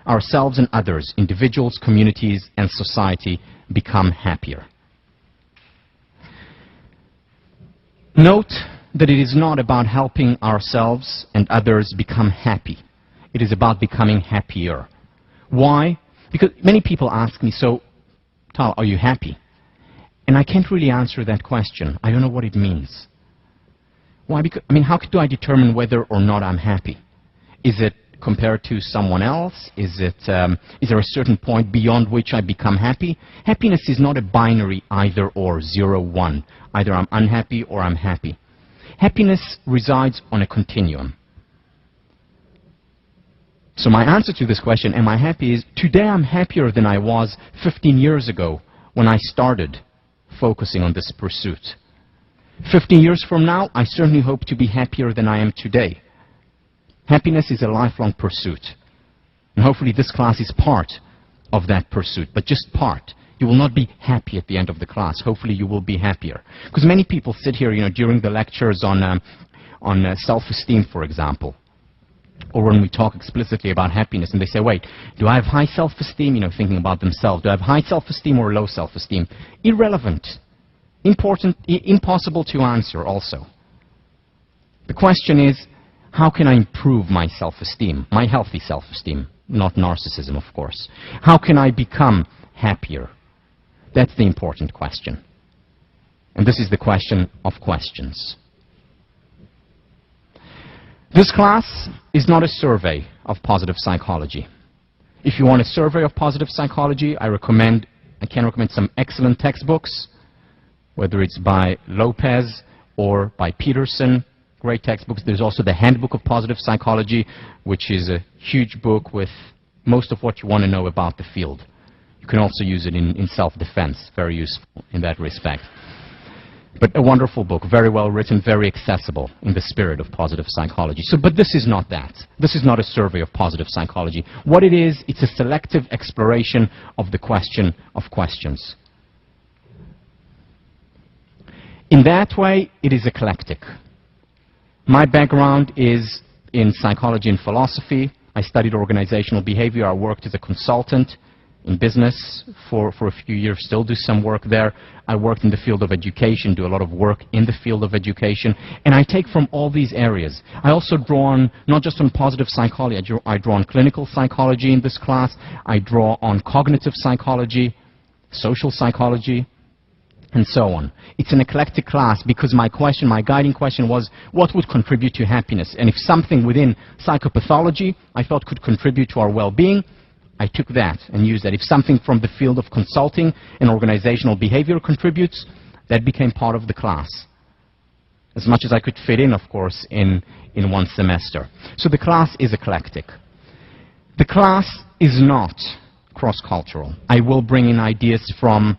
ourselves and others, individuals, communities, and society become happier? Note that it is not about helping ourselves and others become happy. It is about becoming happier. Why? Because many people ask me, so, Tal, are you happy? And I can't really answer that question. I don't know what it means. Why? Because, how do I determine whether or not I'm happy? Is it compared to someone else? Is there a certain point beyond which I become happy? Happiness is not a binary either or, 0, 1. Either I'm unhappy or I'm happy. Happiness resides on a continuum. So my answer to this question, am I happy, is today I'm happier than I was 15 years ago when I started focusing on this pursuit. 15 years from now, I certainly hope to be happier than I am today. Happiness is a lifelong pursuit. And hopefully this class is part of that pursuit, but just part. You will not be happy at the end of the class. Hopefully you will be happier. Because many people sit here, during the lectures on self-esteem, for example, or when we talk explicitly about happiness, and they say, wait, do I have high self-esteem, thinking about themselves? Do I have high self-esteem or low self-esteem? Irrelevant. Important, impossible to answer also. The question is, how can I improve my self-esteem, my healthy self-esteem, not narcissism, of course? How can I become happier? That's the important question. And this is the question of questions. This class is not a survey of positive psychology. If you want a survey of positive psychology, I can recommend some excellent textbooks, whether it's by Lopez or by Peterson, great textbooks. There's also the Handbook of Positive Psychology, which is a huge book with most of what you want to know about the field. You can also use it in self-defense, very useful in that respect. But a wonderful book, very well written, very accessible in the spirit of positive psychology. But this is not that. This is not a survey of positive psychology. What it is, it's a selective exploration of the question of questions. In that way, it is eclectic. My background is in psychology and philosophy. I studied organizational behavior. I worked as a consultant in business for a few years, still do some work there. I worked in the field of education, do a lot of work in the field of education, and I take from all these areas. I also draw on, not just on positive psychology, I draw on clinical psychology in this class, I draw on cognitive psychology, social psychology, and so on. It's an eclectic class because my guiding question was, what would contribute to happiness? And if something within psychopathology I felt could contribute to our well-being, I took that and used that. If something from the field of consulting and organizational behavior contributes, that became part of the class. As much as I could fit in, of course, in one semester. So the class is eclectic. The class is not cross-cultural. I will bring in ideas from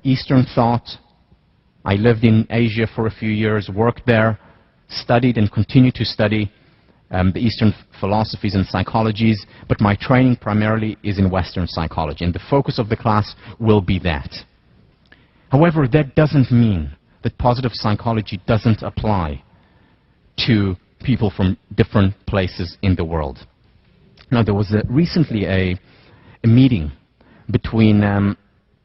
Eastern thought. I lived in Asia for a few years, worked there, studied and continue to study the Eastern philosophies and psychologies, but my training primarily is in Western psychology, and the focus of the class will be that. However, that doesn't mean that positive psychology doesn't apply to people from different places in the world. Now, there was recently a meeting between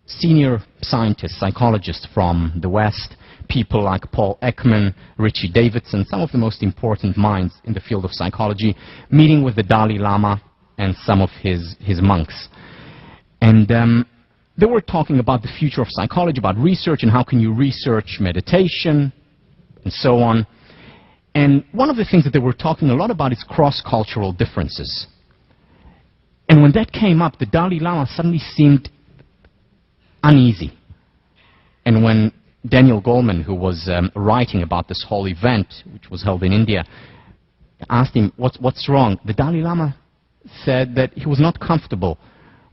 senior scientists, psychologists from the West, people like Paul Ekman, Richie Davidson, some of the most important minds in the field of psychology, meeting with the Dalai Lama and some of his monks. And they were talking about the future of psychology, about research and how can you research meditation and so on. And one of the things that they were talking a lot about is cross-cultural differences. And when that came up, the Dalai Lama suddenly seemed uneasy. And when Daniel Goleman, who was writing about this whole event, which was held in India, asked him, what's wrong? The Dalai Lama said that he was not comfortable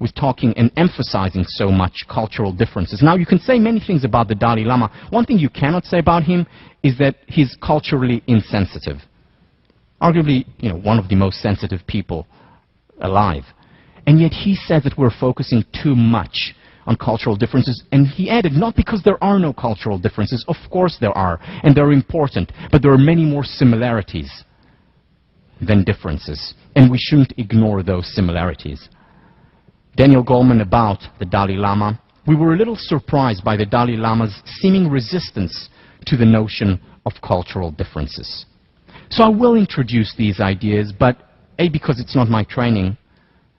with talking and emphasizing so much cultural differences. Now, you can say many things about the Dalai Lama. One thing you cannot say about him is that he's culturally insensitive. Arguably, one of the most sensitive people alive. And yet he said that we're focusing too much on cultural differences, and he added, not because there are no cultural differences, of course there are, and they're important, but there are many more similarities than differences, and we shouldn't ignore those similarities. Daniel Goleman about the Dalai Lama, we were a little surprised by the Dalai Lama's seeming resistance to the notion of cultural differences. So I will introduce these ideas, but A, because it's not my training,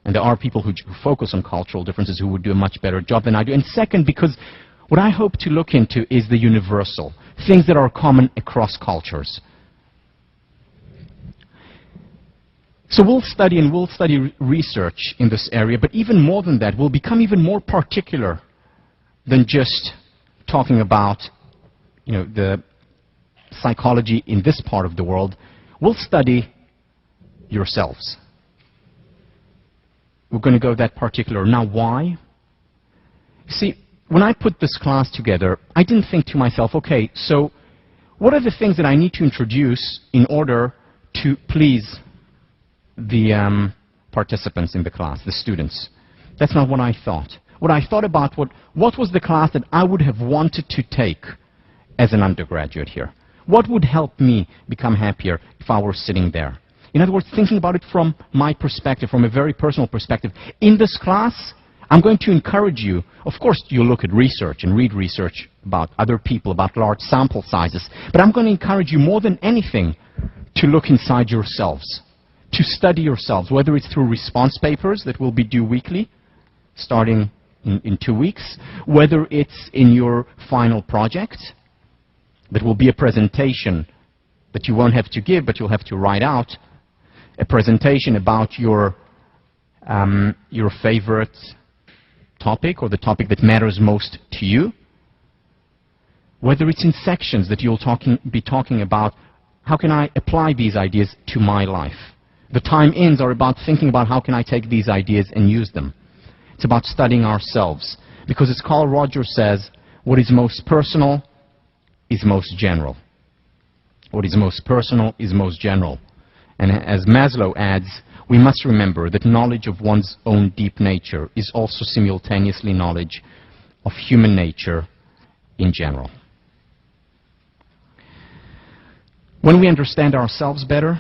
and there are people who focus on cultural differences who would do a much better job than I do. And second, because what I hope to look into is the universal, things that are common across cultures. So we'll study research in this area, but even more than that, we'll become even more particular than just talking about, the psychology in this part of the world. We'll study yourselves. we're going to go that particular. Now, why? You see, when I put this class together, I didn't think to myself, okay, so what are the things that I need to introduce in order to please the participants in the class, the students? That's not what I thought. What I thought about what was the class that I would have wanted to take as an undergraduate here? What would help me become happier if I were sitting there? In other words, thinking about it from my perspective, from a very personal perspective. In this class, I'm going to encourage you, of course, you look at research and read research about other people, about large sample sizes, but I'm going to encourage you more than anything to look inside yourselves, to study yourselves, whether it's through response papers that will be due weekly, starting in 2 weeks, whether it's in your final project, that will be a presentation that you won't have to give, but you'll have to write out, a presentation about your favorite topic or the topic that matters most to you, whether it's in sections that you'll be talking about, how can I apply these ideas to my life? The time-ins are about thinking about how can I take these ideas and use them. It's about studying ourselves. Because as Carl Rogers says, what is most personal is most general. What is most personal is most general. And as Maslow adds, we must remember that knowledge of one's own deep nature is also simultaneously knowledge of human nature in general. When we understand ourselves better,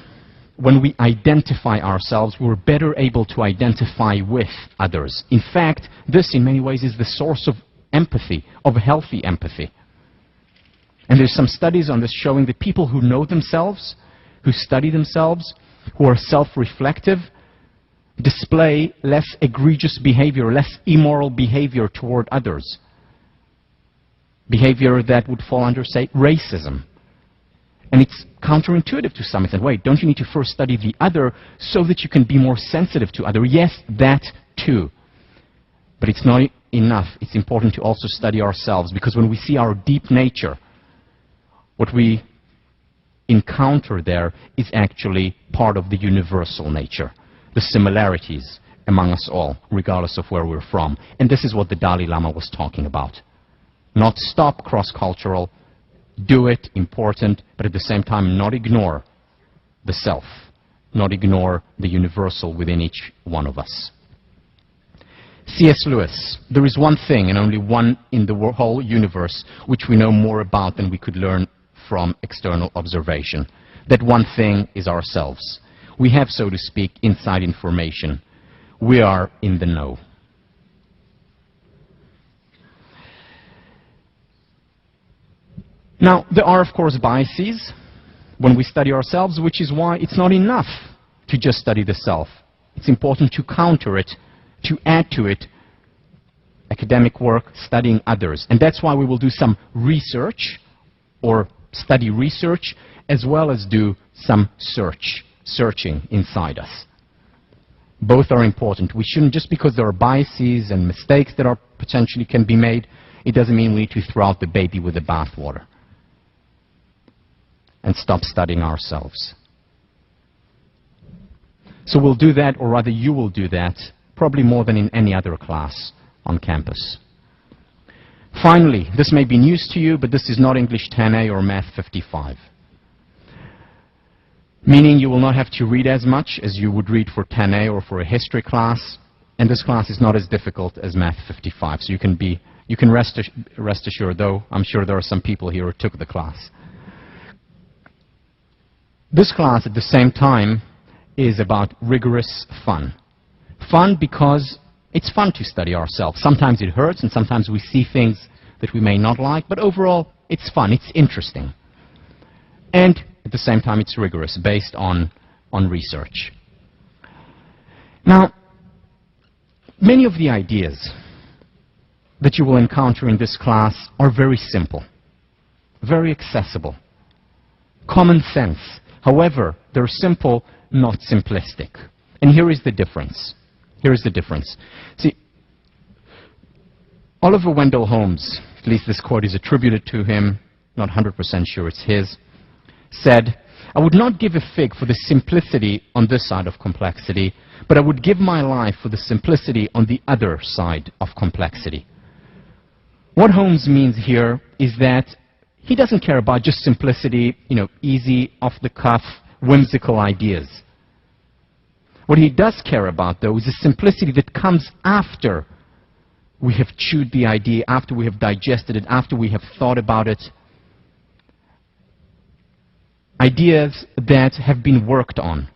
when we identify ourselves, we're better able to identify with others. In fact, this in many ways is the source of empathy, of healthy empathy. And there's some studies on this showing that people who know themselves, who study themselves, who are self-reflective, display less egregious behavior, less immoral behavior toward others. Behavior that would fall under, say, racism. And it's counterintuitive to some extent. Wait, don't you need to first study the other so that you can be more sensitive to other? Yes, that too. But it's not enough. It's important to also study ourselves, because when we see our deep nature, what we encounter there is actually part of the universal nature, the similarities among us all, regardless of where we're from. And this is what the Dalai Lama was talking about. Not stop cross-cultural, do it, important, but at the same time not ignore the self, not ignore the universal within each one of us. C.S. Lewis, there is one thing and only one in the whole universe which we know more about than we could learn from external observation. That one thing is ourselves. We have, so to speak, inside information. We are in the know. Now, there are, of course, biases when we study ourselves, which is why it's not enough to just study the self. It's important to counter it, to add to it academic work, studying others. And that's why we will do some research, or study research, as well as do some searching inside us. Both are important. We shouldn't, just because there are biases and mistakes that are potentially can be made, it doesn't mean we need to throw out the baby with the bathwater and stop studying ourselves. So we'll do that, or rather you will do that, probably more than in any other class on campus. Finally, this may be news to you, but this is not English 10A or Math 55. Meaning you will not have to read as much as you would read for 10A or for a history class, and this class is not as difficult as Math 55. So you can rest assured, though I'm sure there are some people here who took the class. This class, at the same time, is about rigorous fun. Fun because it's fun to study ourselves. Sometimes it hurts, and sometimes we see things that we may not like, but overall, it's fun, it's interesting. And at the same time, it's rigorous, based on research. Now, many of the ideas that you will encounter in this class are very simple, very accessible, common sense. However, they're simple, not simplistic. And here is the difference. Here is the difference. See, Oliver Wendell Holmes, at least this quote is attributed to him, not 100% sure it's his, said, I would not give a fig for the simplicity on this side of complexity, but I would give my life for the simplicity on the other side of complexity. What Holmes means here is that he doesn't care about just simplicity, easy, off-the-cuff, whimsical ideas. What he does care about, though, is the simplicity that comes after we have chewed the idea, after we have digested it, after we have thought about it. Ideas that have been worked on.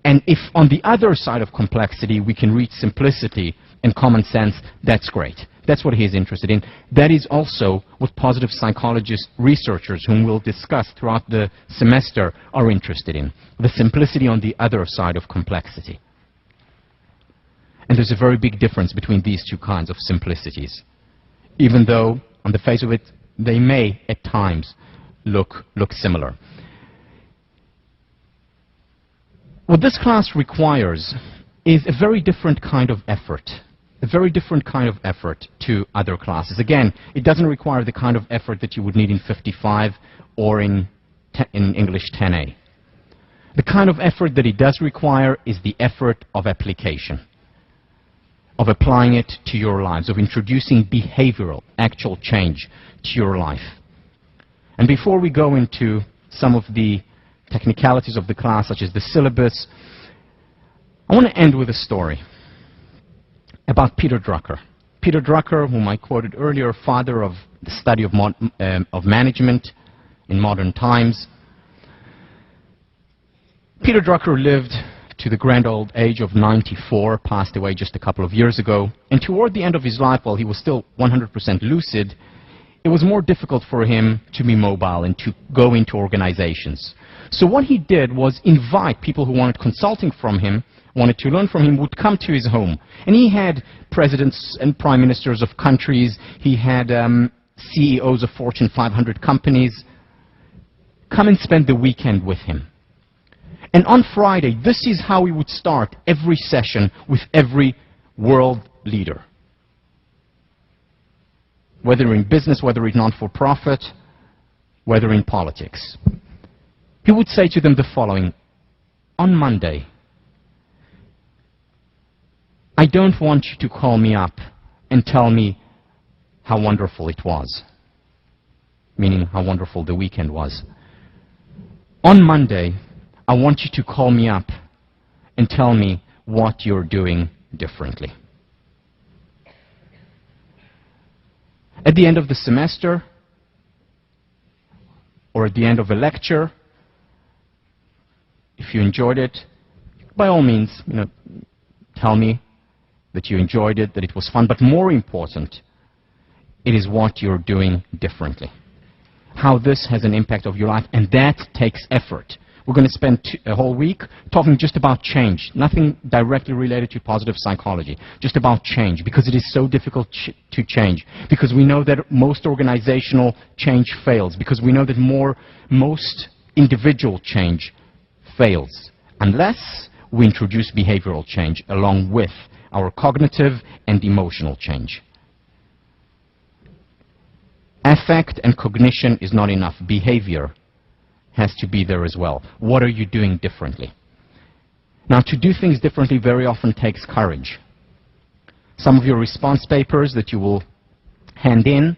And if on the other side of complexity we can reach simplicity and common sense, that's great. That's what he is interested in. That is also what positive psychologist researchers, whom we'll discuss throughout the semester, are interested in. The simplicity on the other side of complexity. And there's a very big difference between these two kinds of simplicities, even though, on the face of it, they may, at times, look similar. What this class requires is a very different kind of effort, a very different kind of effort to other classes. Again, it doesn't require the kind of effort that you would need in 55 or in English 10A. The kind of effort that it does require is the effort of application, of applying it to your lives, of introducing behavioral, actual change to your life. And before we go into some of the technicalities of the class, such as the syllabus, I want to end with a story about Peter Drucker. Peter Drucker, whom I quoted earlier, father of the study of management in modern times. Peter Drucker lived to the grand old age of 94, passed away just a couple of years ago, and toward the end of his life, while he was still 100% lucid, it was more difficult for him to be mobile and to go into organizations. So what he did was invite people who wanted consulting from him, wanted to learn from him, would come to his home. And he had presidents and prime ministers of countries, he had CEOs of Fortune 500 companies come and spend the weekend with him. And on Friday, this is how he would start every session with every world leader. Whether in business, whether in non-for-profit, whether in politics. He would say to them the following: on Monday, I don't want you to call me up and tell me how wonderful it was, meaning how wonderful the weekend was. On Monday, I want you to call me up and tell me what you're doing differently. At the end of the semester, or at the end of a lecture, if you enjoyed it, by all means, tell me that you enjoyed it, that it was fun. But more important, it is what you're doing differently. How this has an impact on your life, and that takes effort. We're going to spend a whole week talking just about change, nothing directly related to positive psychology, just about change, because it is so difficult to change, because we know that most organizational change fails, because we know that most individual change fails, unless we introduce behavioral change along with our cognitive and emotional change. Affect and cognition is not enough. Behavior has to be there as well. What are you doing differently? Now, to do things differently very often takes courage. Some of your response papers that you will hand in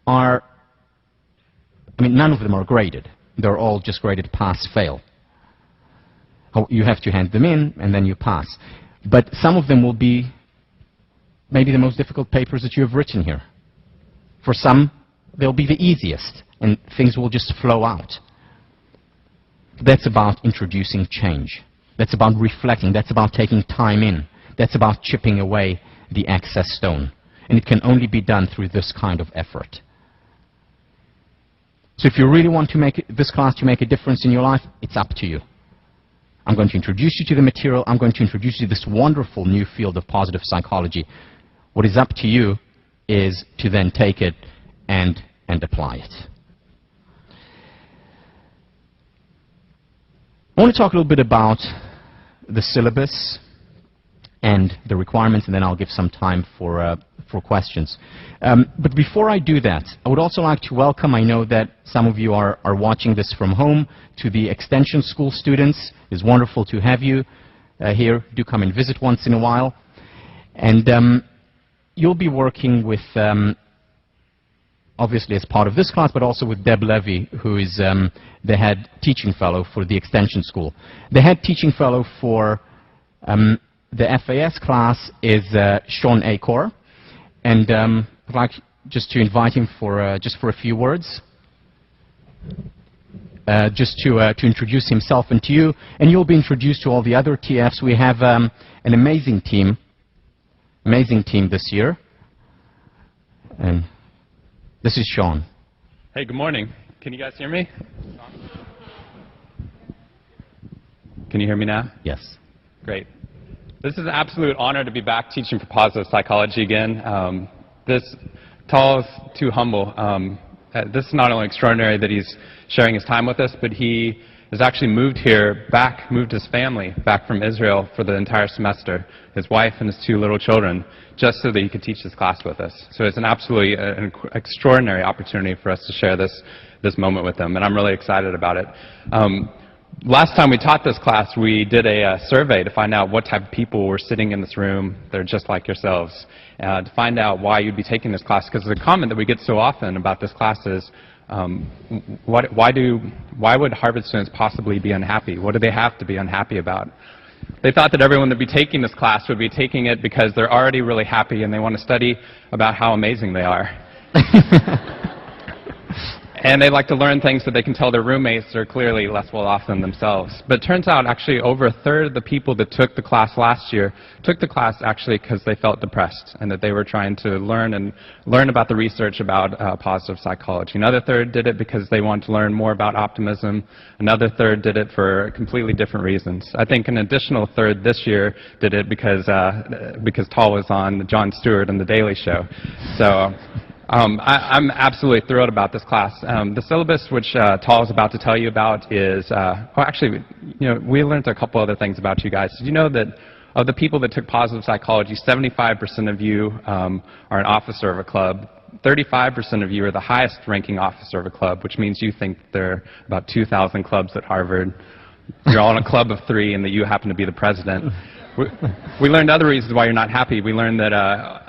are, none of them are graded. They're all just graded pass, fail. You have to hand them in, and then you pass. But some of them will be maybe the most difficult papers that you have written here. For some, they'll be the easiest, and things will just flow out. That's about introducing change. That's about reflecting. That's about taking time in. That's about chipping away the excess stone. And it can only be done through this kind of effort. So if you really want to make this class to make a difference in your life, it's up to you. I'm going to introduce you to the material. I'm going to introduce you to this wonderful new field of positive psychology. What is up to you is to then take it and apply it. I want to talk a little bit about the syllabus and the requirements, and then I'll give some time for questions. But before I do that, I would also like to welcome, I know that some of you are watching this from home, to the Extension School students. It's wonderful to have you here. Do come and visit once in a while. And you'll be working with, obviously as part of this class, but also with Deb Levy, who is the head teaching fellow for the Extension School. The head teaching fellow for the FAS class is Sean Acor. And I'd like just to invite him for a few words, just to introduce himself and to you, and you'll be introduced to all the other TFs. We have an amazing team this year, and this is Sean. Hey, good morning. Can you guys hear me? Can you hear me now? Yes. Great. This is an absolute honor to be back teaching for positive psychology again. Tal is too humble. This is not only extraordinary that he's sharing his time with us, but he has actually moved his family back from Israel for the entire semester, his wife and his 2 little children, just so that he could teach this class with us. So it's an absolutely extraordinary opportunity for us to share this moment with them, and I'm really excited about it. Last time we taught this class, we did a survey to find out what type of people were sitting in this room. They're just like yourselves. To find out why you'd be taking this class, because the comment that we get so often about this class is, why would Harvard students possibly be unhappy? What do they have to be unhappy about? They thought that everyone that would be taking this class would be taking it because they're already really happy and they want to study about how amazing they are. And they like to learn things that they can tell their roommates are clearly less well off than themselves. But it turns out actually over a third of the people that took the class last year took the class actually because they felt depressed and that they were trying to learn about the research about positive psychology. Another third did it because they wanted to learn more about optimism. Another third did it for completely different reasons. I think an additional third this year did it because Tal was on Jon Stewart and The Daily Show. So I'm absolutely thrilled about this class. The syllabus which Tal is about to tell you about is, we learned a couple other things about you guys. Did you know that of the people that took positive psychology, 75% of you are an officer of a club, 35% of you are the highest ranking officer of a club, which means you think there are about 2,000 clubs at Harvard. You're all in a club of 3 and that you happen to be the president. We learned other reasons why you're not happy. We learned that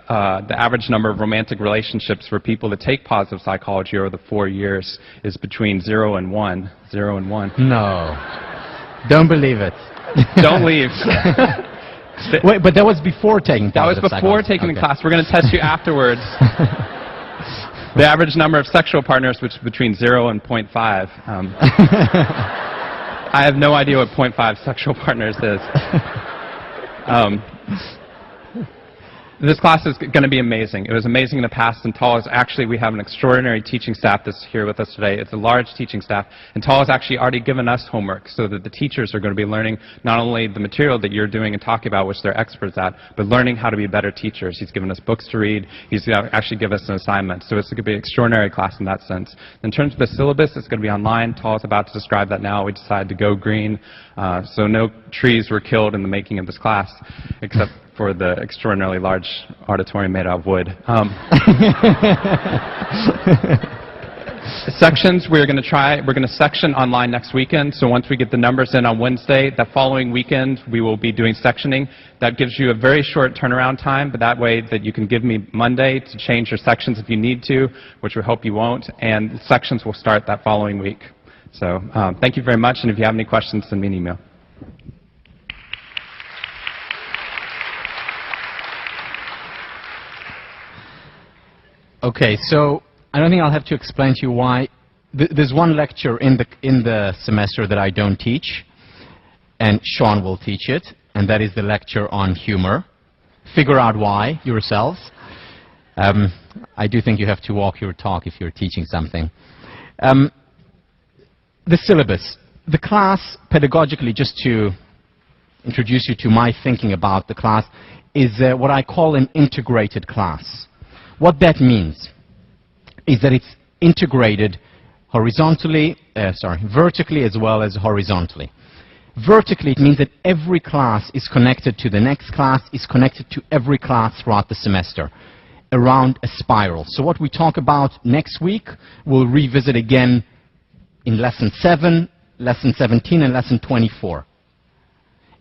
the average number of romantic relationships for people that take positive psychology over the 4 years is between 0 and 1. 0 and 1. No. Don't believe it. Don't leave. Wait, but that was before taking positive psychology. That was before taking the class. We're going to test you afterwards. The average number of sexual partners was between 0 and 0.5. I have no idea what 0.5 sexual partners is. This class is going to be amazing. It was amazing in the past, and Tal is actually, we have an extraordinary teaching staff that's here with us today. It's a large teaching staff, and Tal has actually already given us homework so that the teachers are going to be learning not only the material that you're doing and talking about, which they're experts at, but learning how to be better teachers. He's given us books to read. He's going to actually give us an assignment. So it's going to be an extraordinary class in that sense. In terms of the syllabus, it's going to be online. Tal is about to describe that now. We decided to go green, so no trees were killed in the making of this class, except for the extraordinarily large auditorium made out of wood. Sections, we're going to section online next weekend, so once we get the numbers in on Wednesday, that following weekend we will be doing sectioning. That gives you a very short turnaround time, but that way that you can give me Monday to change your sections if you need to, which we hope you won't, and sections will start that following week. So thank you very much, and if you have any questions, send me an email. Okay, so I don't think I'll have to explain to you why. There's one lecture in the semester that I don't teach, and Sean will teach it, and that is the lecture on humor. Figure out why yourselves. I do think you have to walk your talk if you're teaching something. The syllabus. The class, pedagogically, just to introduce you to my thinking about the class, is what I call an integrated class. What that means is that it's integrated vertically as well as horizontally. Vertically, it means that every class is connected to the next class, is connected to every class throughout the semester, around a spiral. So what we talk about next week, we'll revisit again in lesson 7, lesson 17, and lesson 24.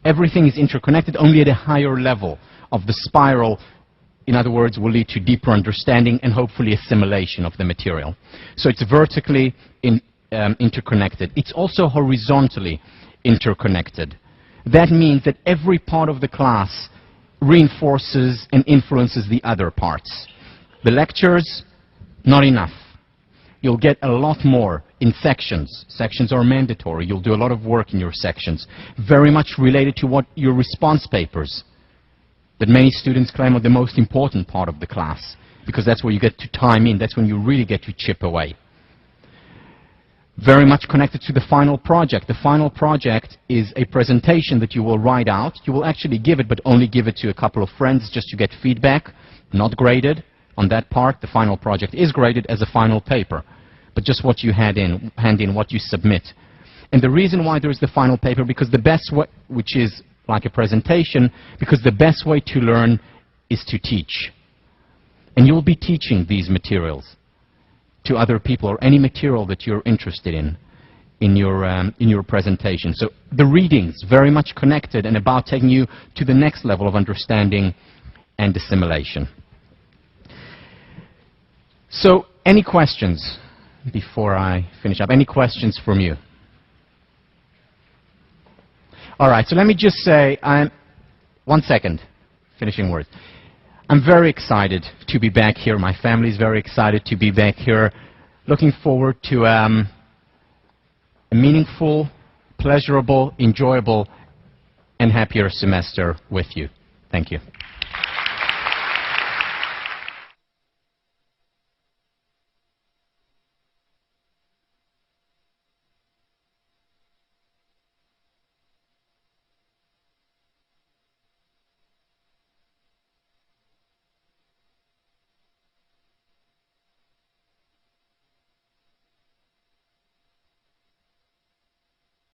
Everything is interconnected, only at a higher level of the spiral. In other words, will lead to deeper understanding and hopefully assimilation of the material. So it's vertically interconnected. It's also horizontally interconnected. That means that every part of the class reinforces and influences the other parts. The lectures, not enough. You'll get a lot more in sections. Sections are mandatory. You'll do a lot of work in your sections, very much related to what your response papers that many students claim are the most important part of the class, because that's where you get to time in. That's when you really get to chip away. Very much connected to the final project. The final project is a presentation that you will write out. You will actually give it, but only give it to a couple of friends just to get feedback, not graded. On that part, the final project is graded as a final paper, but just what you hand in, what you submit. And the reason why there is the final paper, because the best way, which is like a presentation, because the best way to learn is to teach. And you'll be teaching these materials to other people, or any material that you're interested in your presentation. So the readings, very much connected and about taking you to the next level of understanding and assimilation. So any questions before I finish up? Any questions from you? All right, so let me just say, one second, finishing words. I'm very excited to be back here. My family is very excited to be back here. Looking forward to a meaningful, pleasurable, enjoyable, and happier semester with you. Thank you.